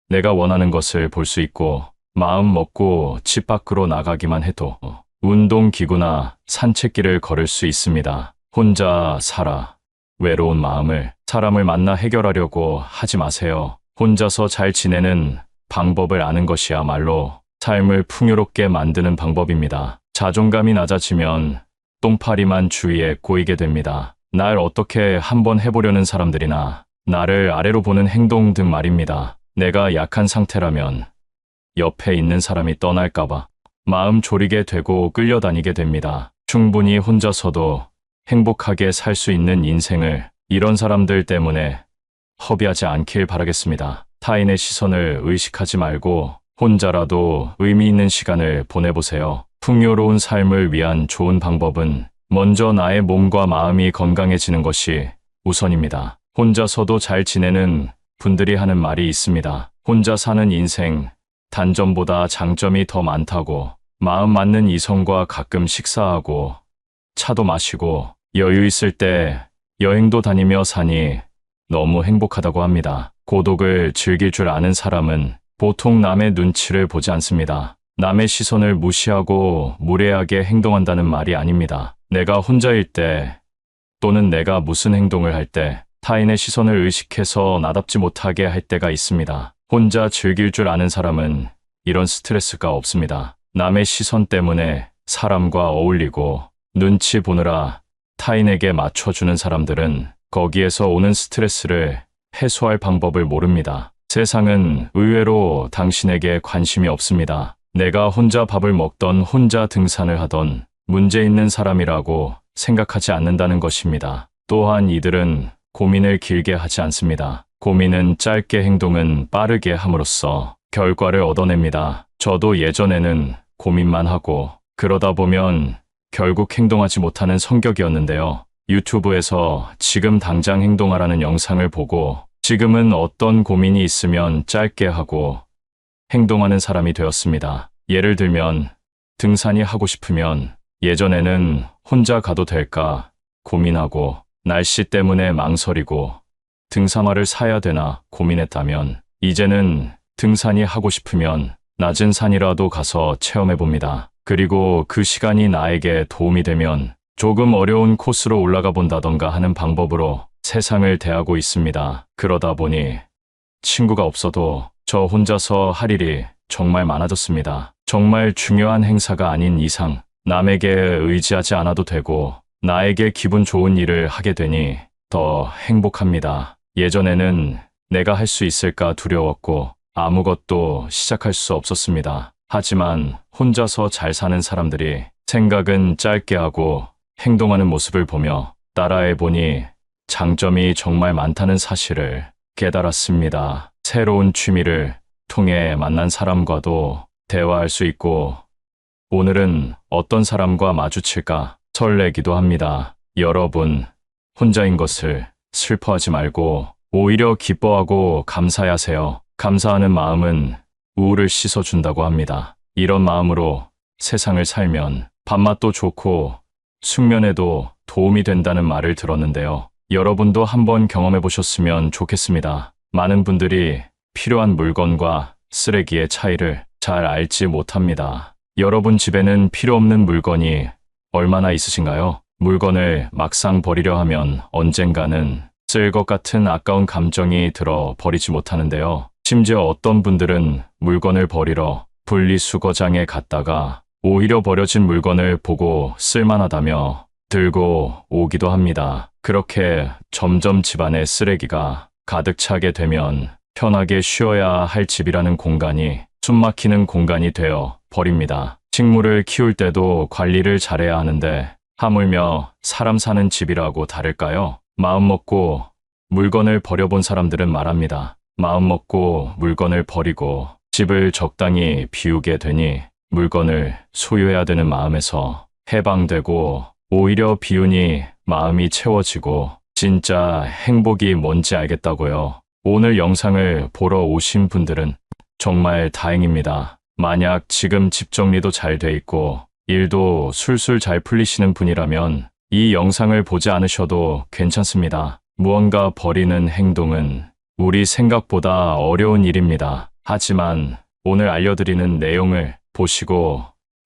내가 원하는 것을 볼 수 있고 마음 먹고 집 밖으로 나가기만 해도 운동기구나 산책길을 걸을 수 있습니다. 혼자 살아. 외로운 마음을 사람을 만나 해결하려고 하지 마세요. 혼자서 잘 지내는 방법을 아는 것이야말로 삶을 풍요롭게 만드는 방법입니다. 자존감이 낮아지면 똥파리만 주위에 꼬이게 됩니다. 날 어떻게 한번 해보려는 사람들이나 나를 아래로 보는 행동 등 말입니다. 내가 약한 상태라면 옆에 있는 사람이 떠날까봐 마음 졸이게 되고 끌려다니게 됩니다. 충분히 혼자서도 행복하게 살 수 있는 인생을 이런 사람들 때문에 허비하지 않길 바라겠습니다. 타인의 시선을 의식하지 말고 혼자라도 의미 있는 시간을 보내보세요. 풍요로운 삶을 위한 좋은 방법은 먼저 나의 몸과 마음이 건강해지는 것이 우선입니다. 혼자서도 잘 지내는 분들이 하는 말이 있습니다. 혼자 사는 인생, 단점보다 장점이 더 많다고. 마음 맞는 이성과 가끔 식사하고 차도 마시고 여유 있을 때 여행도 다니며 사니 너무 행복하다고 합니다. 고독을 즐길 줄 아는 사람은 보통 남의 눈치를 보지 않습니다. 남의 시선을 무시하고 무례하게 행동한다는 말이 아닙니다. 내가 혼자일 때 또는 내가 무슨 행동을 할 때 타인의 시선을 의식해서 나답지 못하게 할 때가 있습니다. 혼자 즐길 줄 아는 사람은 이런 스트레스가 없습니다. 남의 시선 때문에 사람과 어울리고 눈치 보느라 타인에게 맞춰주는 사람들은 거기에서 오는 스트레스를 해소할 방법을 모릅니다. 세상은 의외로 당신에게 관심이 없습니다. 내가 혼자 밥을 먹던 혼자 등산을 하던 문제 있는 사람이라고 생각하지 않는다는 것입니다. 또한 이들은 고민을 길게 하지 않습니다. 고민은 짧게 행동은 빠르게 함으로써 결과를 얻어냅니다. 저도 예전에는 고민만 하고 그러다 보면 결국 행동하지 못하는 성격이었는데요. 유튜브에서 지금 당장 행동하라는 영상을 보고 지금은 어떤 고민이 있으면 짧게 하고 행동하는 사람이 되었습니다. 예를 들면 등산이 하고 싶으면 예전에는 혼자 가도 될까 고민하고 날씨 때문에 망설이고 등산화를 사야 되나 고민했다면 이제는 등산이 하고 싶으면 낮은 산이라도 가서 체험해 봅니다. 그리고 그 시간이 나에게 도움이 되면 조금 어려운 코스로 올라가 본다던가 하는 방법으로 세상을 대하고 있습니다. 그러다 보니 친구가 없어도 저 혼자서 할 일이 정말 많아졌습니다. 정말 중요한 행사가 아닌 이상 남에게 의지하지 않아도 되고 나에게 기분 좋은 일을 하게 되니 더 행복합니다. 예전에는 내가 할 수 있을까 두려웠고 아무것도 시작할 수 없었습니다. 하지만 혼자서 잘 사는 사람들이 생각은 짧게 하고 행동하는 모습을 보며 따라해 보니 장점이 정말 많다는 사실을 깨달았습니다. 새로운 취미를 통해 만난 사람과도 대화할 수 있고 오늘은 어떤 사람과 마주칠까 설레기도 합니다. 여러분, 혼자인 것을 슬퍼하지 말고 오히려 기뻐하고 감사하세요. 감사하는 마음은 우울을 씻어준다고 합니다. 이런 마음으로 세상을 살면 밥맛도 좋고 숙면에도 도움이 된다는 말을 들었는데요. 여러분도 한번 경험해 보셨으면 좋겠습니다. 많은 분들이 필요한 물건과 쓰레기의 차이를 잘 알지 못합니다. 여러분 집에는 필요 없는 물건이 얼마나 있으신가요? 물건을 막상 버리려 하면 언젠가는 쓸 것 같은 아까운 감정이 들어 버리지 못하는데요. 심지어 어떤 분들은 물건을 버리러 분리수거장에 갔다가 오히려 버려진 물건을 보고 쓸만하다며 들고 오기도 합니다. 그렇게 점점 집안에 쓰레기가 가득 차게 되면 편하게 쉬어야 할 집이라는 공간이 숨막히는 공간이 되어 버립니다. 식물을 키울 때도 관리를 잘해야 하는데 하물며 사람 사는 집이라고 다를까요? 마음 먹고 물건을 버려본 사람들은 말합니다. 마음 먹고 물건을 버리고 집을 적당히 비우게 되니 물건을 소유해야 되는 마음에서 해방되고 오히려 비우니 마음이 채워지고 진짜 행복이 뭔지 알겠다고요. 오늘 영상을 보러 오신 분들은 정말 다행입니다. 만약 지금 집 정리도 잘 돼 있고 일도 술술 잘 풀리시는 분이라면 이 영상을 보지 않으셔도 괜찮습니다. 무언가 버리는 행동은 우리 생각보다 어려운 일입니다. 하지만 오늘 알려드리는 내용을 보시고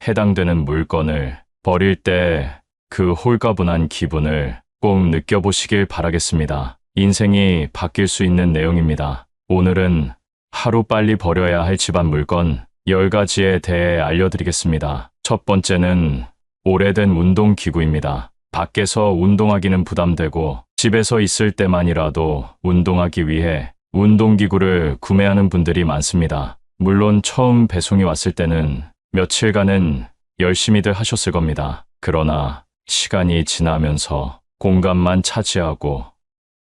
해당되는 물건을 버릴 때 그 홀가분한 기분을 꼭 느껴보시길 바라겠습니다. 인생이 바뀔 수 있는 내용입니다. 오늘은 하루 빨리 버려야 할 집안 물건 10가지에 대해 알려드리겠습니다. 첫 번째는 오래된 운동기구입니다. 밖에서 운동하기는 부담되고 집에서 있을 때만이라도 운동하기 위해 운동기구를 구매하는 분들이 많습니다. 물론 처음 배송이 왔을 때는 며칠간은 열심히들 하셨을 겁니다. 그러나 시간이 지나면서 공간만 차지하고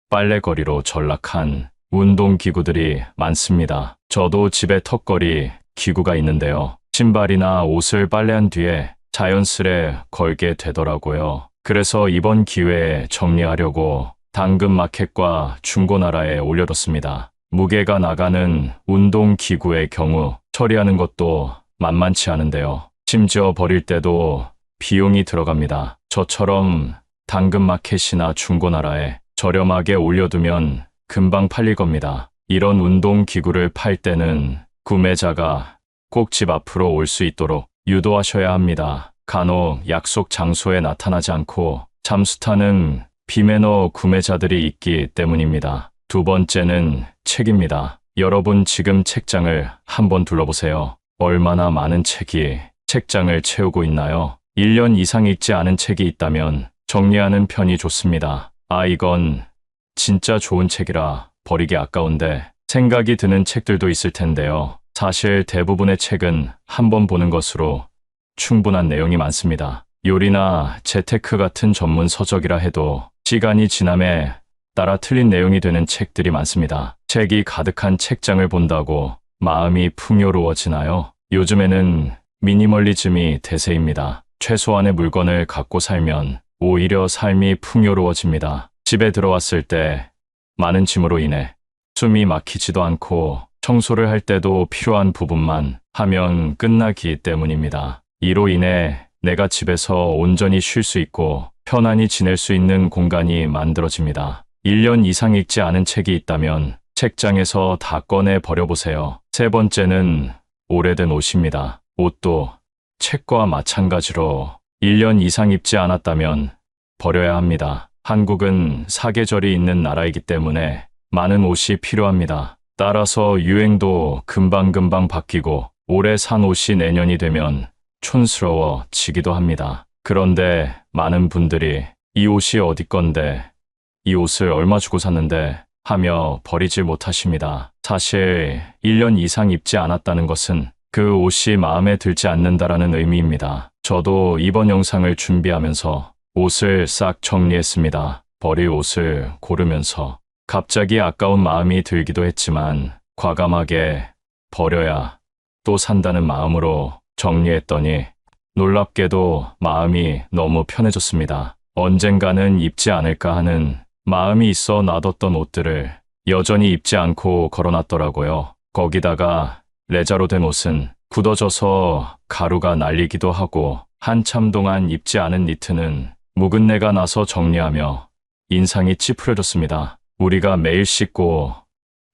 빨래거리로 전락한 운동기구들이 많습니다. 저도 집에 턱걸이 기구가 있는데요. 신발이나 옷을 빨래한 뒤에 자연스레 걸게 되더라고요. 그래서 이번 기회에 정리하려고 당근마켓과 중고나라에 올려뒀습니다. 무게가 나가는 운동기구의 경우 처리하는 것도 만만치 않은데요. 심지어 버릴 때도 비용이 들어갑니다. 저처럼 당근마켓이나 중고나라에 저렴하게 올려두면 금방 팔릴 겁니다. 이런 운동기구를 팔 때는 구매자가 꼭 집 앞으로 올 수 있도록 유도하셔야 합니다. 간혹 약속 장소에 나타나지 않고 잠수 타는 비매너 구매자들이 있기 때문입니다. 두 번째는 책입니다. 여러분 지금 책장을 한번 둘러보세요. 얼마나 많은 책이 책장을 채우고 있나요? 1년 이상 읽지 않은 책이 있다면 정리하는 편이 좋습니다. 이건 진짜 좋은 책이라 버리기 아까운데 생각이 드는 책들도 있을 텐데요. 사실 대부분의 책은 한 번 보는 것으로 충분한 내용이 많습니다. 요리나 재테크 같은 전문 서적이라 해도 시간이 지남에 따라 틀린 내용이 되는 책들이 많습니다. 책이 가득한 책장을 본다고 마음이 풍요로워지나요? 요즘에는 미니멀리즘이 대세입니다. 최소한의 물건을 갖고 살면 오히려 삶이 풍요로워집니다. 집에 들어왔을 때 많은 짐으로 인해 숨이 막히지도 않고 청소를 할 때도 필요한 부분만 하면 끝나기 때문입니다. 이로 인해 내가 집에서 온전히 쉴 수 있고 편안히 지낼 수 있는 공간이 만들어집니다. 1년 이상 읽지 않은 책이 있다면 책장에서 다 꺼내 버려보세요. 세 번째는 오래된 옷입니다. 옷도 책과 마찬가지로 1년 이상 입지 않았다면 버려야 합니다. 한국은 사계절이 있는 나라이기 때문에 많은 옷이 필요합니다. 따라서 유행도 금방금방 바뀌고 올해 산 옷이 내년이 되면 촌스러워지기도 합니다. 그런데 많은 분들이 이 옷이 어디 건데, 이 옷을 얼마 주고 샀는데 하며 버리지 못하십니다. 사실 1년 이상 입지 않았다는 것은 그 옷이 마음에 들지 않는다라는 의미입니다. 저도 이번 영상을 준비하면서 옷을 싹 정리했습니다. 버릴 옷을 고르면서 갑자기 아까운 마음이 들기도 했지만 과감하게 버려야 또 산다는 마음으로 정리했더니 놀랍게도 마음이 너무 편해졌습니다. 언젠가는 입지 않을까 하는 마음이 있어 놔뒀던 옷들을 여전히 입지 않고 걸어놨더라고요. 거기다가 레자로 된 옷은 굳어져서 가루가 날리기도 하고 한참 동안 입지 않은 니트는 묵은내가 나서 정리하며 인상이 찌푸려졌습니다. 우리가 매일 씻고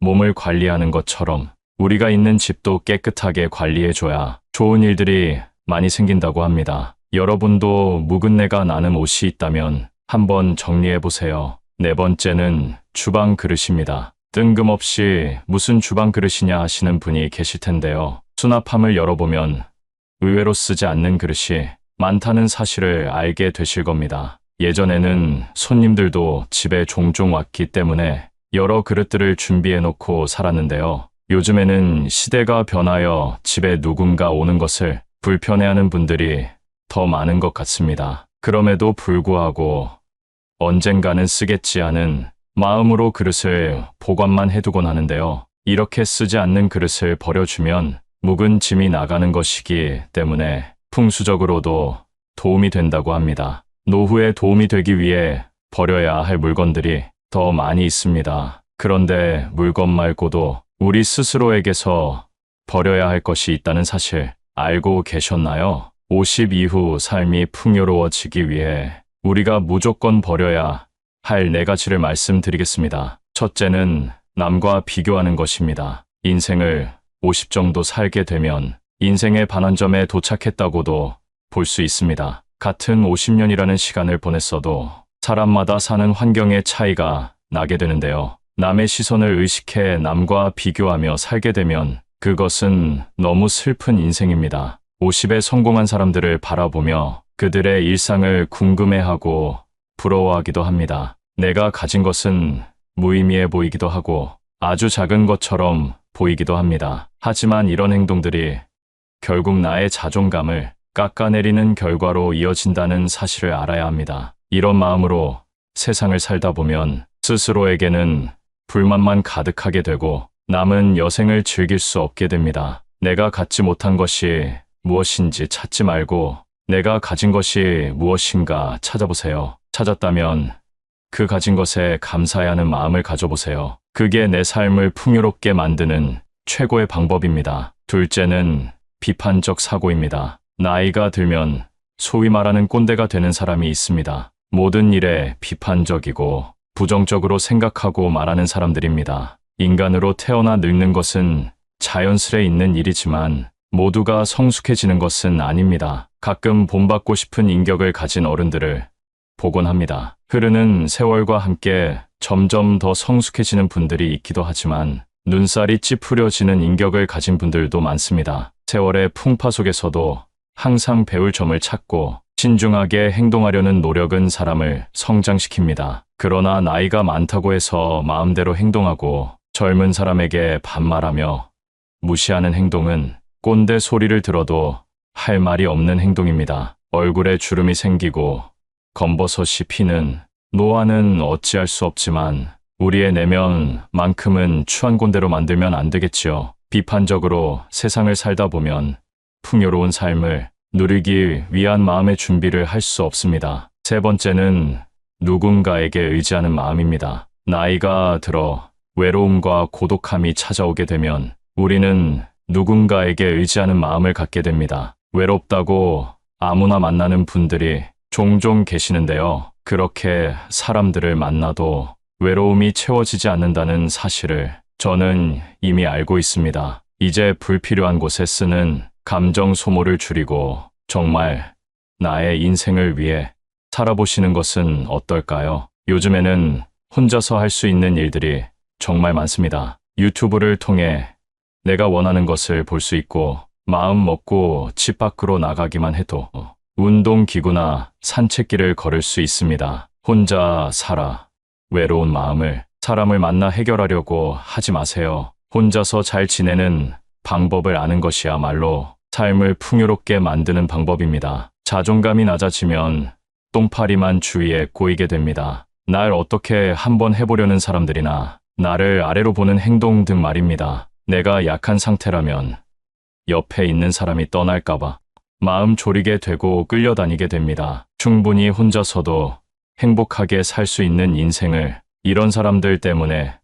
몸을 관리하는 것처럼 우리가 있는 집도 깨끗하게 관리해줘야 좋은 일들이 많이 생긴다고 합니다. 여러분도 묵은내가 나는 옷이 있다면 한번 정리해보세요. 네 번째는 주방 그릇입니다. 뜬금없이 무슨 주방 그릇이냐 하시는 분이 계실 텐데요. 수납함을 열어보면 의외로 쓰지 않는 그릇이 많다는 사실을 알게 되실 겁니다. 예전에는 손님들도 집에 종종 왔기 때문에 여러 그릇들을 준비해놓고 살았는데요. 요즘에는 시대가 변하여 집에 누군가 오는 것을 불편해하는 분들이 더 많은 것 같습니다. 그럼에도 불구하고 언젠가는 쓰겠지 하는 마음으로 그릇을 보관만 해두곤 하는데요. 이렇게 쓰지 않는 그릇을 버려주면 묵은 짐이 나가는 것이기 때문에 풍수적으로도 도움이 된다고 합니다. 노후에 도움이 되기 위해 버려야 할 물건들이 더 많이 있습니다. 그런데 물건 말고도 우리 스스로에게서 버려야 할 것이 있다는 사실 알고 계셨나요? 50 이후 삶이 풍요로워지기 위해 우리가 무조건 버려야 할 4가지를 말씀드리겠습니다. 첫째는 남과 비교하는 것입니다. 인생을 50 정도 살게 되면 인생의 반환점에 도착했다고도 볼 수 있습니다. 같은 50년이라는 시간을 보냈어도 사람마다 사는 환경의 차이가 나게 되는데요. 남의 시선을 의식해 남과 비교하며 살게 되면 그것은 너무 슬픈 인생입니다. 50에 성공한 사람들을 바라보며 그들의 일상을 궁금해하고 부러워하기도 합니다. 내가 가진 것은 무의미해 보이기도 하고 아주 작은 것처럼 보이기도 합니다. 하지만 이런 행동들이 결국 나의 자존감을 깎아내리는 결과로 이어진다는 사실을 알아야 합니다. 이런 마음으로 세상을 살다 보면 스스로에게는 불만만 가득하게 되고 남은 여생을 즐길 수 없게 됩니다. 내가 갖지 못한 것이 무엇인지 찾지 말고 내가 가진 것이 무엇인가 찾아보세요. 찾았다면 그 가진 것에 감사해야 하는 마음을 가져보세요. 그게 내 삶을 풍요롭게 만드는 최고의 방법입니다. 둘째는 비판적 사고입니다. 나이가 들면 소위 말하는 꼰대가 되는 사람이 있습니다. 모든 일에 비판적이고 부정적으로 생각하고 말하는 사람들입니다. 인간으로 태어나 늙는 것은 자연스레 있는 일이지만 모두가 성숙해지는 것은 아닙니다. 가끔 본받고 싶은 인격을 가진 어른들을 보곤 합니다. 흐르는 세월과 함께 점점 더 성숙해지는 분들이 있기도 하지만 눈살이 찌푸려지는 인격을 가진 분들도 많습니다. 세월의 풍파 속에서도 항상 배울 점을 찾고 신중하게 행동하려는 노력은 사람을 성장시킵니다. 그러나 나이가 많다고 해서 마음대로 행동하고 젊은 사람에게 반말하며 무시하는 행동은 꼰대 소리를 들어도 할 말이 없는 행동입니다. 얼굴에 주름이 생기고 검버섯이 피는 노화는 어찌할 수 없지만 우리의 내면만큼은 추한 꼰대로 만들면 안 되겠지요. 비판적으로 세상을 살다 보면 풍요로운 삶을 누리기 위한 마음의 준비를 할 수 없습니다. 세 번째는 누군가에게 의지하는 마음입니다. 나이가 들어 외로움과 고독함이 찾아오게 되면 우리는 누군가에게 의지하는 마음을 갖게 됩니다. 외롭다고 아무나 만나는 분들이 종종 계시는데요. 그렇게 사람들을 만나도 외로움이 채워지지 않는다는 사실을 저는 이미 알고 있습니다. 이제 불필요한 곳에 쓰는 감정 소모를 줄이고 정말 나의 인생을 위해 살아보시는 것은 어떨까요? 요즘에는 혼자서 할 수 있는 일들이 정말 많습니다. 유튜브를 통해 내가 원하는 것을 볼 수 있고 마음 먹고 집 밖으로 나가기만 해도 운동기구나 산책길을 걸을 수 있습니다. 혼자 살아 외로운 마음을 사람을 만나 해결하려고 하지 마세요. 혼자서 잘 지내는 방법을 아는 것이야말로 삶을 풍요롭게 만드는 방법입니다. 자존감이 낮아지면 똥파리만 주위에 꼬이게 됩니다. 날 어떻게 한번 해보려는 사람들이나 나를 아래로 보는 행동 등 말입니다. 내가 약한 상태라면 옆에 있는 사람이 떠날까봐 마음 졸이게 되고 끌려다니게 됩니다. 충분히 혼자서도 행복하게 살 수 있는 인생을 이런 사람들 때문에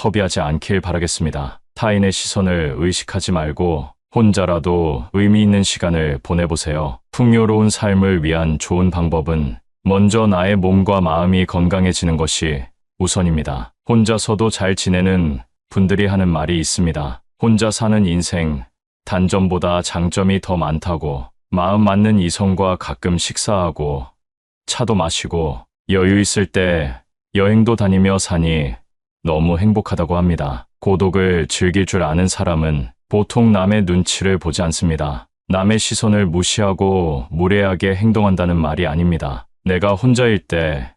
허비하지 않길 바라겠습니다. 타인의 시선을 의식하지 말고 혼자라도 의미 있는 시간을 보내보세요. 풍요로운 삶을 위한 좋은 방법은 먼저 나의 몸과 마음이 건강해지는 것이 우선입니다. 혼자서도 잘 지내는 분들이 하는 말이 있습니다. 혼자 사는 인생, 단점보다 장점이 더 많다고. 마음 맞는 이성과 가끔 식사하고 차도 마시고 여유 있을 때 여행도 다니며 사니 너무 행복하다고 합니다. 고독을 즐길 줄 아는 사람은 보통 남의 눈치를 보지 않습니다. 남의 시선을 무시하고 무례하게 행동한다는 말이 아닙니다. 내가 혼자일 때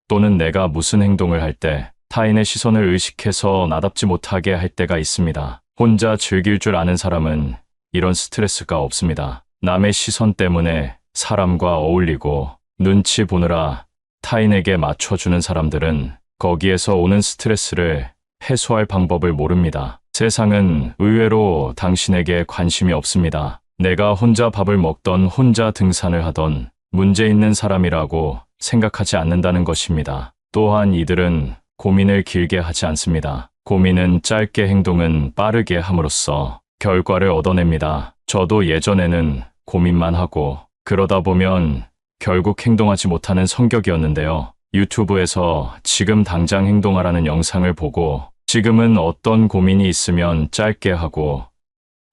또는 내가 무슨 행동을 할 때 타인의 시선을 의식해서 나답지 못하게 할 때가 있습니다. 혼자 즐길 줄 아는 사람은 이런 스트레스가 없습니다. 남의 시선 때문에 사람과 어울리고 눈치 보느라 타인에게 맞춰주는 사람들은 거기에서 오는 스트레스를 해소할 방법을 모릅니다. 세상은 의외로 당신에게 관심이 없습니다. 내가 혼자 밥을 먹던 혼자 등산을 하던 문제 있는 사람이라고 생각하지 않는다는 것입니다. 또한 이들은 고민을 길게 하지 않습니다. 고민은 짧게, 행동은 빠르게 함으로써 결과를 얻어냅니다. 저도 예전에는 고민만 하고 그러다 보면 결국 행동하지 못하는 성격이었는데요. 유튜브에서 지금 당장 행동하라는 영상을 보고 지금은 어떤 고민이 있으면 짧게 하고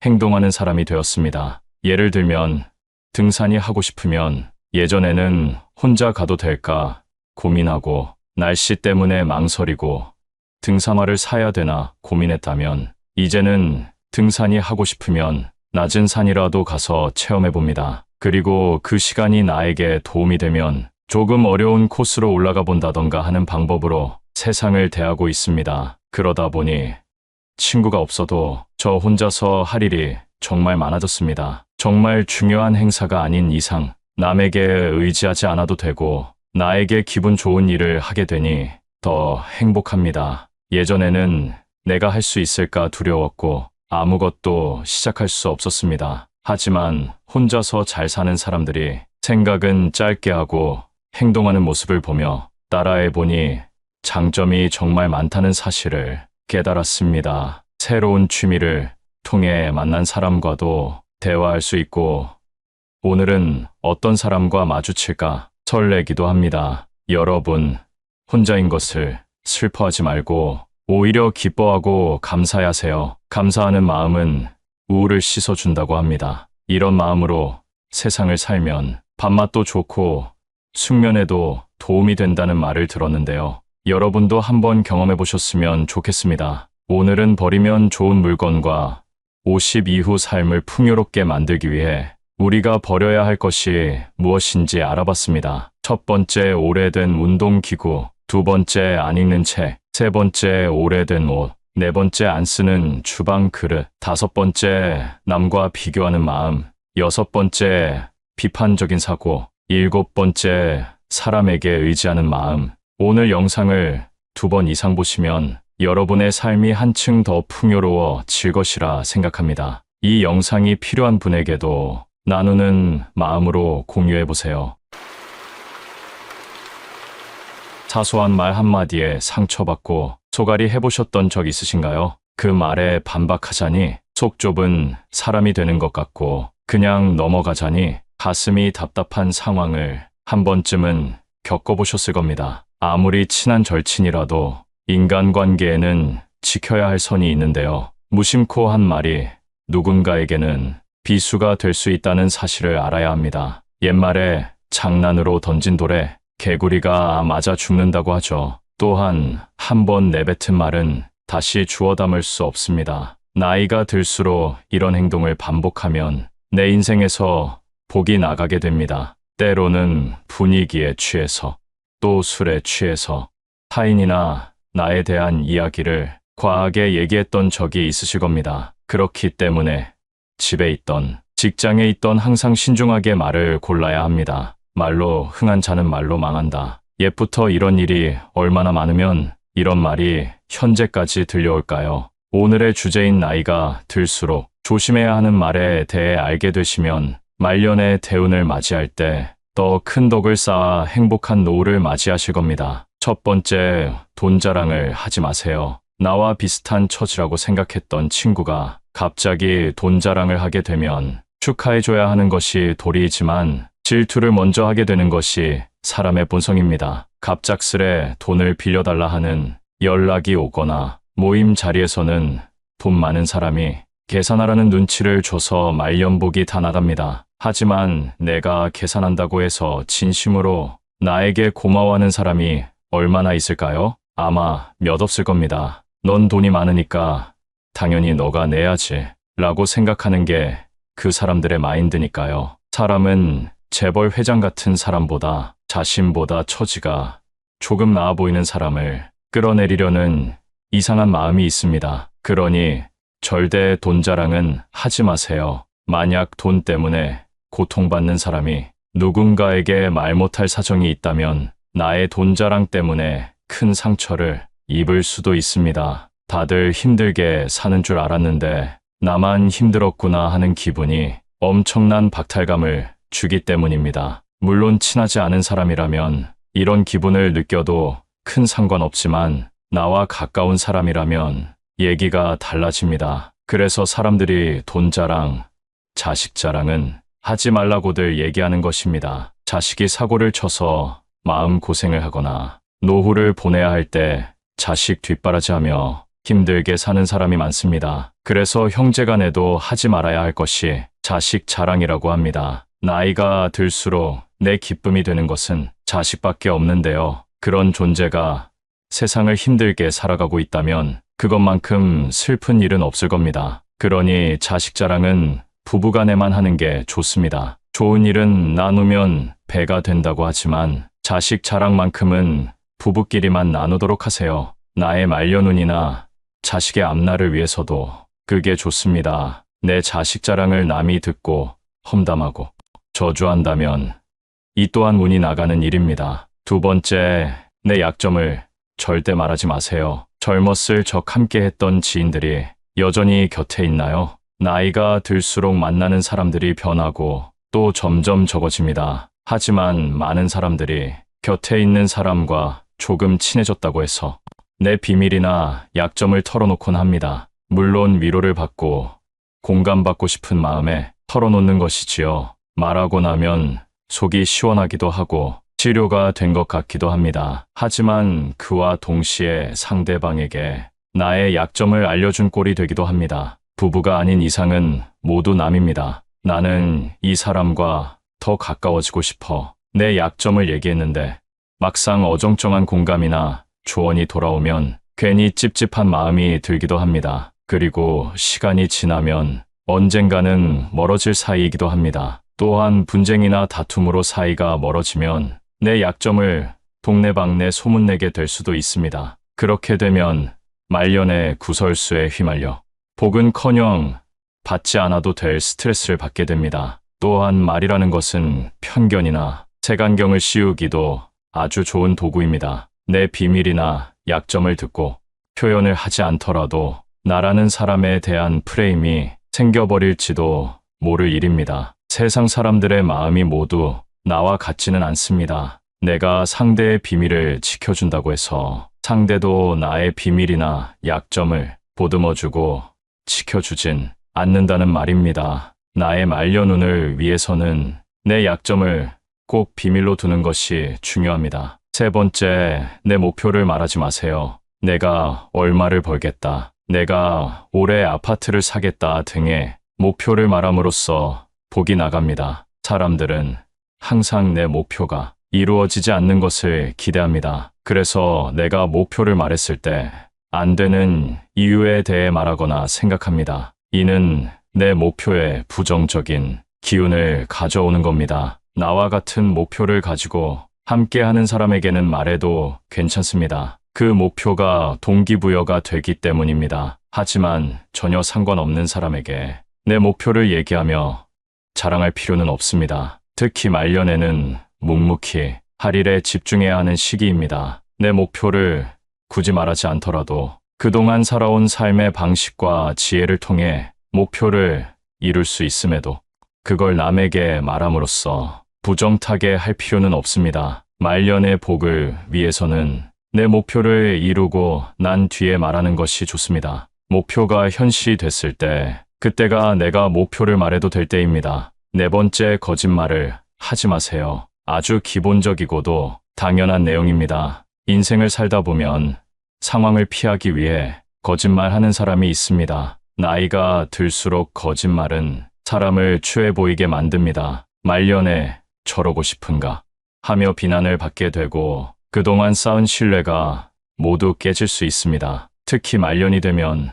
행동하는 사람이 되었습니다. 예를 들면 등산이 하고 싶으면 예전에는 혼자 가도 될까 고민하고 날씨 때문에 망설이고 등산화를 사야 되나 고민했다면 이제는 등산이 하고 싶으면 낮은 산이라도 가서 체험해 봅니다. 그리고 그 시간이 나에게 도움이 되면 조금 어려운 코스로 올라가 본다던가 하는 방법으로 세상을 대하고 있습니다. 그러다 보니 친구가 없어도 저 혼자서 할 일이 정말 많아졌습니다. 정말 중요한 행사가 아닌 이상 남에게 의지하지 않아도 되고 나에게 기분 좋은 일을 하게 되니 더 행복합니다. 예전에는 내가 할 수 있을까 두려웠고 아무것도 시작할 수 없었습니다. 하지만 혼자서 잘 사는 사람들이 생각은 짧게 하고 행동하는 모습을 보며 따라해 보니 장점이 정말 많다는 사실을 깨달았습니다. 새로운 취미를 통해 만난 사람과도 대화할 수 있고 오늘은 어떤 사람과 마주칠까 설레기도 합니다. 여러분, 혼자인 것을 슬퍼하지 말고 오히려 기뻐하고 감사하세요. 감사하는 마음은 우울을 씻어준다고 합니다. 이런 마음으로 세상을 살면 밥맛도 좋고 숙면에도 도움이 된다는 말을 들었는데요. 여러분도 한번 경험해 보셨으면 좋겠습니다. 오늘은 버리면 좋은 물건과 50 이후 삶을 풍요롭게 만들기 위해 우리가 버려야 할 것이 무엇인지 알아봤습니다. 첫 번째, 오래된 운동기구. 두 번째, 안 읽는 책. 세 번째, 오래된 옷. 네 번째, 안 쓰는 주방 그릇. 다섯 번째, 남과 비교하는 마음. 여섯 번째, 비판적인 사고. 일곱 번째, 사람에게 의지하는 마음. 오늘 영상을 2번 이상 보시면 여러분의 삶이 한층 더 풍요로워질 것이라 생각합니다. 이 영상이 필요한 분에게도 나누는 마음으로 공유해보세요. 사소한 말 한마디에 상처받고 소갈이 해보셨던 적 있으신가요? 그 말에 반박하자니 속 좁은 사람이 되는 것 같고 그냥 넘어가자니 가슴이 답답한 상황을 한 번쯤은 겪어보셨을 겁니다. 아무리 친한 절친이라도 인간관계에는 지켜야 할 선이 있는데요. 무심코 한 말이 누군가에게는 비수가 될 수 있다는 사실을 알아야 합니다. 옛말에 장난으로 던진 돌에 개구리가 맞아 죽는다고 하죠. 또한 한 번 내뱉은 말은 다시 주워 담을 수 없습니다. 나이가 들수록 이런 행동을 반복하면 내 인생에서 복이 나가게 됩니다. 때로는 분위기에 취해서 또 술에 취해서 타인이나 나에 대한 이야기를 과하게 얘기했던 적이 있으실 겁니다. 그렇기 때문에 집에 있던 직장에 있던 항상 신중하게 말을 골라야 합니다. 말로 흥한 자는 말로 망한다. 옛부터 이런 일이 얼마나 많으면 이런 말이 현재까지 들려올까요? 오늘의 주제인 나이가 들수록 조심해야 하는 말에 대해 알게 되시면 말년의 대운을 맞이할 때 더 큰 덕을 쌓아 행복한 노후를 맞이하실 겁니다. 첫 번째, 돈 자랑을 하지 마세요. 나와 비슷한 처지라고 생각했던 친구가 갑자기 돈 자랑을 하게 되면 축하해줘야 하는 것이 도리이지만 질투를 먼저 하게 되는 것이 사람의 본성입니다. 갑작스레 돈을 빌려달라 하는 연락이 오거나 모임 자리에서는 돈 많은 사람이 계산하라는 눈치를 줘서 말년복이 다 나갑니다. 하지만 내가 계산한다고 해서 진심으로 나에게 고마워하는 사람이 얼마나 있을까요? 아마 몇 없을 겁니다. 넌 돈이 많으니까 당연히 너가 내야지 라고 생각하는 게 그 사람들의 마인드니까요. 사람은 재벌 회장 같은 사람보다 자신보다 처지가 조금 나아 보이는 사람을 끌어내리려는 이상한 마음이 있습니다. 그러니 절대 돈 자랑은 하지 마세요. 만약 돈 때문에 고통받는 사람이 누군가에게 말 못할 사정이 있다면 나의 돈 자랑 때문에 큰 상처를 입을 수도 있습니다. 다들 힘들게 사는 줄 알았는데 나만 힘들었구나 하는 기분이 엄청난 박탈감을 주기 때문입니다. 물론 친하지 않은 사람이라면 이런 기분을 느껴도 큰 상관없지만 나와 가까운 사람이라면 얘기가 달라집니다. 그래서 사람들이 돈 자랑, 자식 자랑은 하지 말라고들 얘기하는 것입니다. 자식이 사고를 쳐서 마음 고생을 하거나 노후를 보내야 할 때 자식 뒷바라지하며 힘들게 사는 사람이 많습니다. 그래서 형제간에도 하지 말아야 할 것이 자식 자랑이라고 합니다. 나이가 들수록 내 기쁨이 되는 것은 자식밖에 없는데요. 그런 존재가 세상을 힘들게 살아가고 있다면 그것만큼 슬픈 일은 없을 겁니다. 그러니 자식 자랑은 부부간에만 하는 게 좋습니다. 좋은 일은 나누면 배가 된다고 하지만 자식 자랑만큼은 부부끼리만 나누도록 하세요. 나의 말년운이나 자식의 앞날을 위해서도 그게 좋습니다. 내 자식 자랑을 남이 듣고 험담하고 저주한다면 이 또한 운이 나가는 일입니다. 두 번째, 내 약점을 절대 말하지 마세요. 젊었을 적 함께 했던 지인들이 여전히 곁에 있나요? 나이가 들수록 만나는 사람들이 변하고 또 점점 적어집니다. 하지만 많은 사람들이 곁에 있는 사람과 조금 친해졌다고 해서 내 비밀이나 약점을 털어놓곤 합니다. 물론 위로를 받고 공감받고 싶은 마음에 털어놓는 것이지요. 말하고 나면 속이 시원하기도 하고 치료가 된 것 같기도 합니다. 하지만 그와 동시에 상대방에게 나의 약점을 알려준 꼴이 되기도 합니다. 부부가 아닌 이상은 모두 남입니다. 나는 이 사람과 더 가까워지고 싶어 내 약점을 얘기했는데 막상 어정쩡한 공감이나 조언이 돌아오면 괜히 찝찝한 마음이 들기도 합니다. 그리고 시간이 지나면 언젠가는 멀어질 사이이기도 합니다. 또한 분쟁이나 다툼으로 사이가 멀어지면 내 약점을 동네방네 소문내게 될 수도 있습니다. 그렇게 되면 말년의 구설수에 휘말려 복은커녕 받지 않아도 될 스트레스를 받게 됩니다. 또한 말이라는 것은 편견이나 색안경을 씌우기도 아주 좋은 도구입니다. 내 비밀이나 약점을 듣고 표현을 하지 않더라도 나라는 사람에 대한 프레임이 생겨버릴지도 모를 일입니다. 세상 사람들의 마음이 모두 나와 같지는 않습니다. 내가 상대의 비밀을 지켜준다고 해서 상대도 나의 비밀이나 약점을 보듬어주고 지켜주진 않는다는 말입니다. 나의 말년운을 위해서는 내 약점을 꼭 비밀로 두는 것이 중요합니다. 세 번째, 내 목표를 말하지 마세요. 내가 얼마를 벌겠다, 내가 올해 아파트를 사겠다 등의 목표를 말함으로써 복이 나갑니다. 사람들은 항상 내 목표가 이루어지지 않는 것을 기대합니다. 그래서 내가 목표를 말했을 때 안 되는 이유에 대해 말하거나 생각합니다. 이는 내 목표에 부정적인 기운을 가져오는 겁니다. 나와 같은 목표를 가지고 함께하는 사람에게는 말해도 괜찮습니다. 그 목표가 동기부여가 되기 때문입니다. 하지만 전혀 상관없는 사람에게 내 목표를 얘기하며 자랑할 필요는 없습니다. 특히 말년에는 묵묵히 할 일에 집중해야 하는 시기입니다. 내 목표를 굳이 말하지 않더라도 그동안 살아온 삶의 방식과 지혜를 통해 목표를 이룰 수 있음에도 그걸 남에게 말함으로써 부정타게 할 필요는 없습니다. 말년의 복을 위해서는 내 목표를 이루고 난 뒤에 말하는 것이 좋습니다. 목표가 현실이 됐을 때 그때가 내가 목표를 말해도 될 때입니다. 네 번째, 거짓말을 하지 마세요. 아주 기본적이고도 당연한 내용입니다. 인생을 살다 보면 상황을 피하기 위해 거짓말하는 사람이 있습니다. 나이가 들수록 거짓말은 사람을 추해 보이게 만듭니다. 말년에 저러고 싶은가 하며 비난을 받게 되고 그동안 쌓은 신뢰가 모두 깨질 수 있습니다. 특히 말년이 되면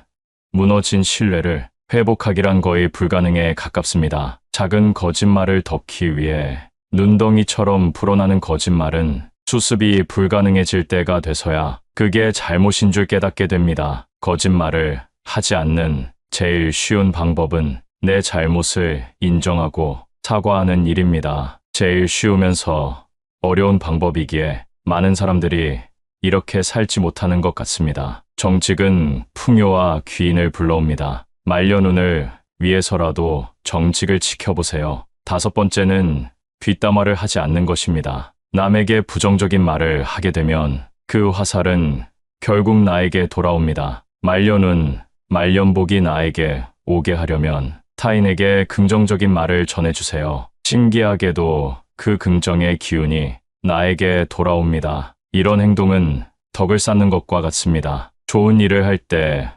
무너진 신뢰를 회복하기란 거의 불가능에 가깝습니다. 작은 거짓말을 덮기 위해 눈덩이처럼 불어나는 거짓말은 수습이 불가능해질 때가 돼서야 그게 잘못인 줄 깨닫게 됩니다. 거짓말을 하지 않는 제일 쉬운 방법은 내 잘못을 인정하고 사과하는 일입니다. 제일 쉬우면서 어려운 방법이기에 많은 사람들이 이렇게 살지 못하는 것 같습니다. 정직은 풍요와 귀인을 불러옵니다. 말년운을 위해서라도 정직을 지켜보세요. 다섯 번째는 뒷담화를 하지 않는 것입니다. 남에게 부정적인 말을 하게 되면 그 화살은 결국 나에게 돌아옵니다. 말년운, 말년복이 나에게 오게 하려면 타인에게 긍정적인 말을 전해주세요. 신기하게도 그 긍정의 기운이 나에게 돌아옵니다. 이런 행동은 덕을 쌓는 것과 같습니다. 좋은 일을 할 때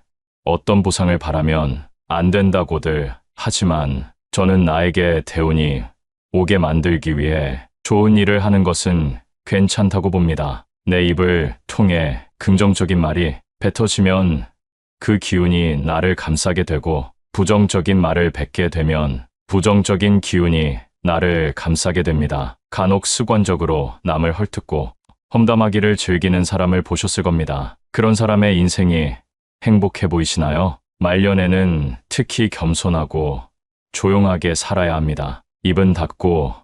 어떤 보상을 바라면 안 된다고들 하지만 저는 나에게 대운이 오게 만들기 위해 좋은 일을 하는 것은 괜찮다고 봅니다. 내 입을 통해 긍정적인 말이 뱉어지면 그 기운이 나를 감싸게 되고 부정적인 말을 뱉게 되면 부정적인 기운이 나를 감싸게 됩니다. 간혹 습관적으로 남을 헐뜯고 험담하기를 즐기는 사람을 보셨을 겁니다. 그런 사람의 인생이 행복해 보이시나요? 말년에는 특히 겸손하고 조용하게 살아야 합니다. 입은 닫고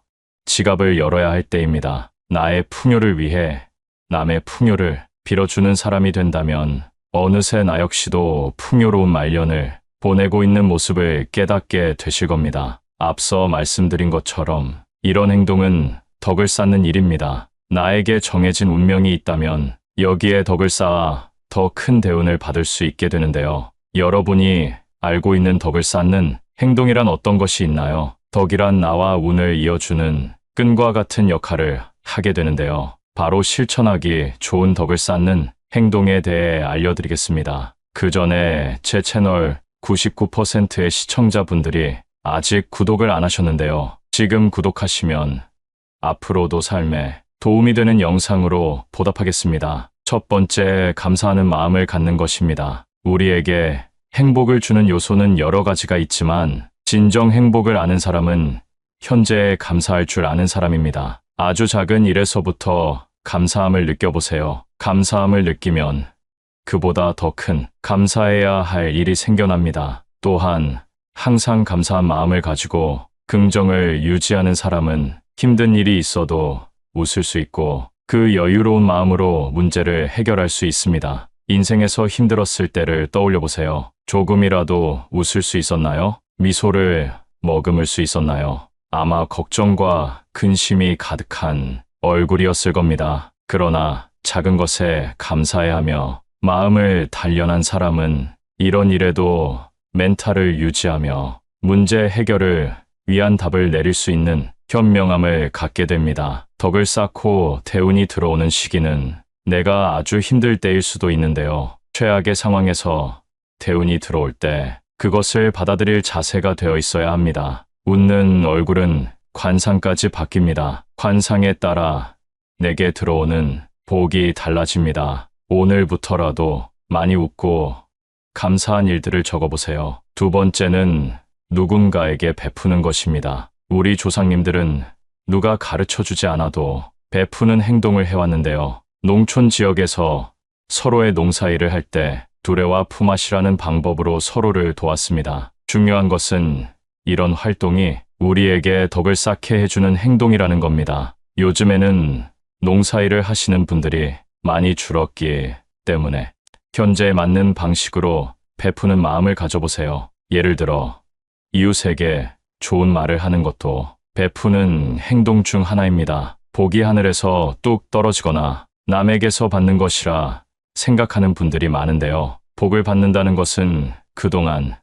지갑을 열어야 할 때입니다. 나의 풍요를 위해 남의 풍요를 빌어주는 사람이 된다면 어느새 나 역시도 풍요로운 말년을 보내고 있는 모습을 깨닫게 되실 겁니다. 앞서 말씀드린 것처럼 이런 행동은 덕을 쌓는 일입니다. 나에게 정해진 운명이 있다면 여기에 덕을 쌓아 더 큰 대운을 받을 수 있게 되는데요. 여러분이 알고 있는 덕을 쌓는 행동이란 어떤 것이 있나요? 덕이란 나와 운을 이어주는 끈과 같은 역할을 하게 되는데요. 바로 실천하기 좋은 덕을 쌓는 행동에 대해 알려드리겠습니다. 그 전에 제 채널 99%의 시청자분들이 아직 구독을 안 하셨는데요. 지금 구독하시면 앞으로도 삶에 도움이 되는 영상으로 보답하겠습니다. 첫 번째, 감사하는 마음을 갖는 것입니다. 우리에게 행복을 주는 요소는 여러 가지가 있지만 진정 행복을 아는 사람은 현재에 감사할 줄 아는 사람입니다. 아주 작은 일에서부터 감사함을 느껴보세요. 감사함을 느끼면 그보다 더 큰 감사해야 할 일이 생겨납니다. 또한 항상 감사한 마음을 가지고 긍정을 유지하는 사람은 힘든 일이 있어도 웃을 수 있고 그 여유로운 마음으로 문제를 해결할 수 있습니다. 인생에서 힘들었을 때를 떠올려 보세요. 조금이라도 웃을 수 있었나요? 미소를 머금을 수 있었나요? 아마 걱정과 근심이 가득한 얼굴이었을 겁니다. 그러나 작은 것에 감사해야 하며 마음을 단련한 사람은 이런 일에도 멘탈을 유지하며 문제 해결을 위한 답을 내릴 수 있는 현명함을 갖게 됩니다. 덕을 쌓고 대운이 들어오는 시기는 내가 아주 힘들 때일 수도 있는데요. 최악의 상황에서 대운이 들어올 때 그것을 받아들일 자세가 되어 있어야 합니다. 웃는 얼굴은 관상까지 바뀝니다. 관상에 따라 내게 들어오는 복이 달라집니다. 오늘부터라도 많이 웃고 감사한 일들을 적어보세요. 두 번째는 누군가에게 베푸는 것입니다. 우리 조상님들은 누가 가르쳐주지 않아도 베푸는 행동을 해왔는데요. 농촌 지역에서 서로의 농사일을 할 때 두레와 품앗이라는 방법으로 서로를 도왔습니다. 중요한 것은 이런 활동이 우리에게 덕을 쌓게 해주는 행동이라는 겁니다. 요즘에는 농사일을 하시는 분들이 많이 줄었기 때문에 현재에 맞는 방식으로 베푸는 마음을 가져보세요. 예를 들어 이웃에게 좋은 말을 하는 것도 베푸는 행동 중 하나입니다. 복이 하늘에서 뚝 떨어지거나 남에게서 받는 것이라 생각하는 분들이 많은데요. 복을 받는다는 것은 그동안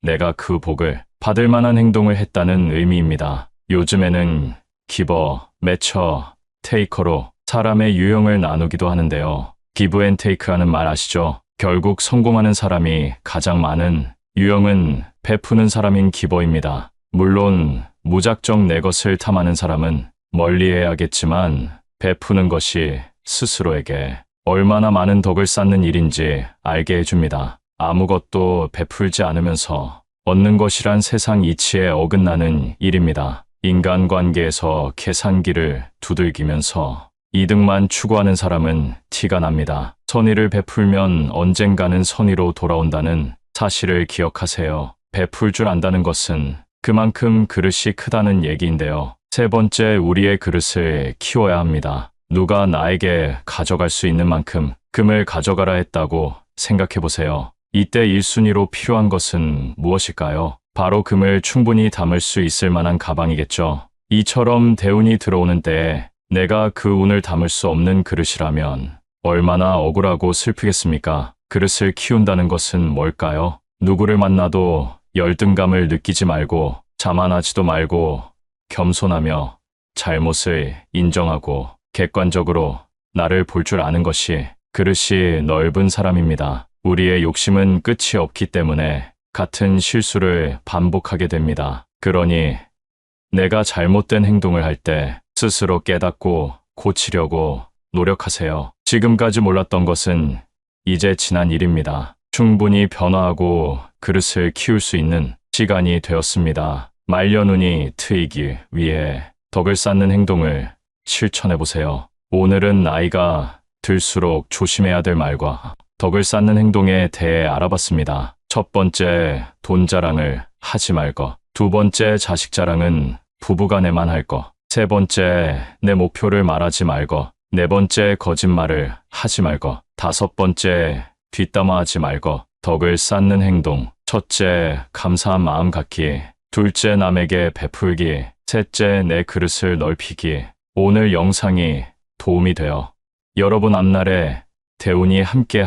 내가 그 복을 받을 만한 행동을 했다는 의미입니다. 요즘에는 기버, 매처, 테이커로 사람의 유형을 나누기도 하는데요. 기브 앤 테이크라는 말 아시죠? 결국 성공하는 사람이 가장 많은 유형은 베푸는 사람인 기버입니다. 물론 무작정 내 것을 탐하는 사람은 멀리해야겠지만 베푸는 것이 스스로에게 얼마나 많은 덕을 쌓는 일인지 알게 해줍니다. 아무것도 베풀지 않으면서 얻는 것이란 세상 이치에 어긋나는 일입니다. 인간관계에서 계산기를 두들기면서 이득만 추구하는 사람은 티가 납니다. 선의를 베풀면 언젠가는 선의로 돌아온다는 사실을 기억하세요. 베풀 줄 안다는 것은 그만큼 그릇이 크다는 얘기인데요. 세 번째, 우리의 그릇을 키워야 합니다. 누가 나에게 가져갈 수 있는 만큼 금을 가져가라 했다고 생각해 보세요. 이때 1순위로 필요한 것은 무엇일까요? 바로 금을 충분히 담을 수 있을 만한 가방이겠죠. 이처럼 대운이 들어오는 때에 내가 그 운을 담을 수 없는 그릇이라면 얼마나 억울하고 슬프겠습니까? 그릇을 키운다는 것은 뭘까요? 누구를 만나도 열등감을 느끼지 말고 자만하지도 말고 겸손하며 잘못을 인정하고 객관적으로 나를 볼 줄 아는 것이 그릇이 넓은 사람입니다. 우리의 욕심은 끝이 없기 때문에 같은 실수를 반복하게 됩니다. 그러니 내가 잘못된 행동을 할 때 스스로 깨닫고 고치려고 노력하세요. 지금까지 몰랐던 것은 이제 지난 일입니다. 충분히 변화하고 그릇을 키울 수 있는 시간이 되었습니다. 말년운이 트이기 위해 덕을 쌓는 행동을 실천해보세요. 오늘은 나이가 들수록 조심해야 될 말과 덕을 쌓는 행동에 대해 알아봤습니다. 첫 번째, 돈 자랑을 하지 말 것. 두 번째, 자식 자랑은 부부간에만 할 것. 세 번째, 내 목표를 말하지 말 것. 네 번째, 거짓말을 하지 말 것. 다섯 번째, 뒷담화하지 말 것. 덕을 쌓는 행동. 첫째, 감사한 마음 갖기. 둘째, 남에게 베풀기. 셋째, 내 그릇을 넓히기. 오늘 영상이 도움이 되어 여러분 앞날에 대운이 함께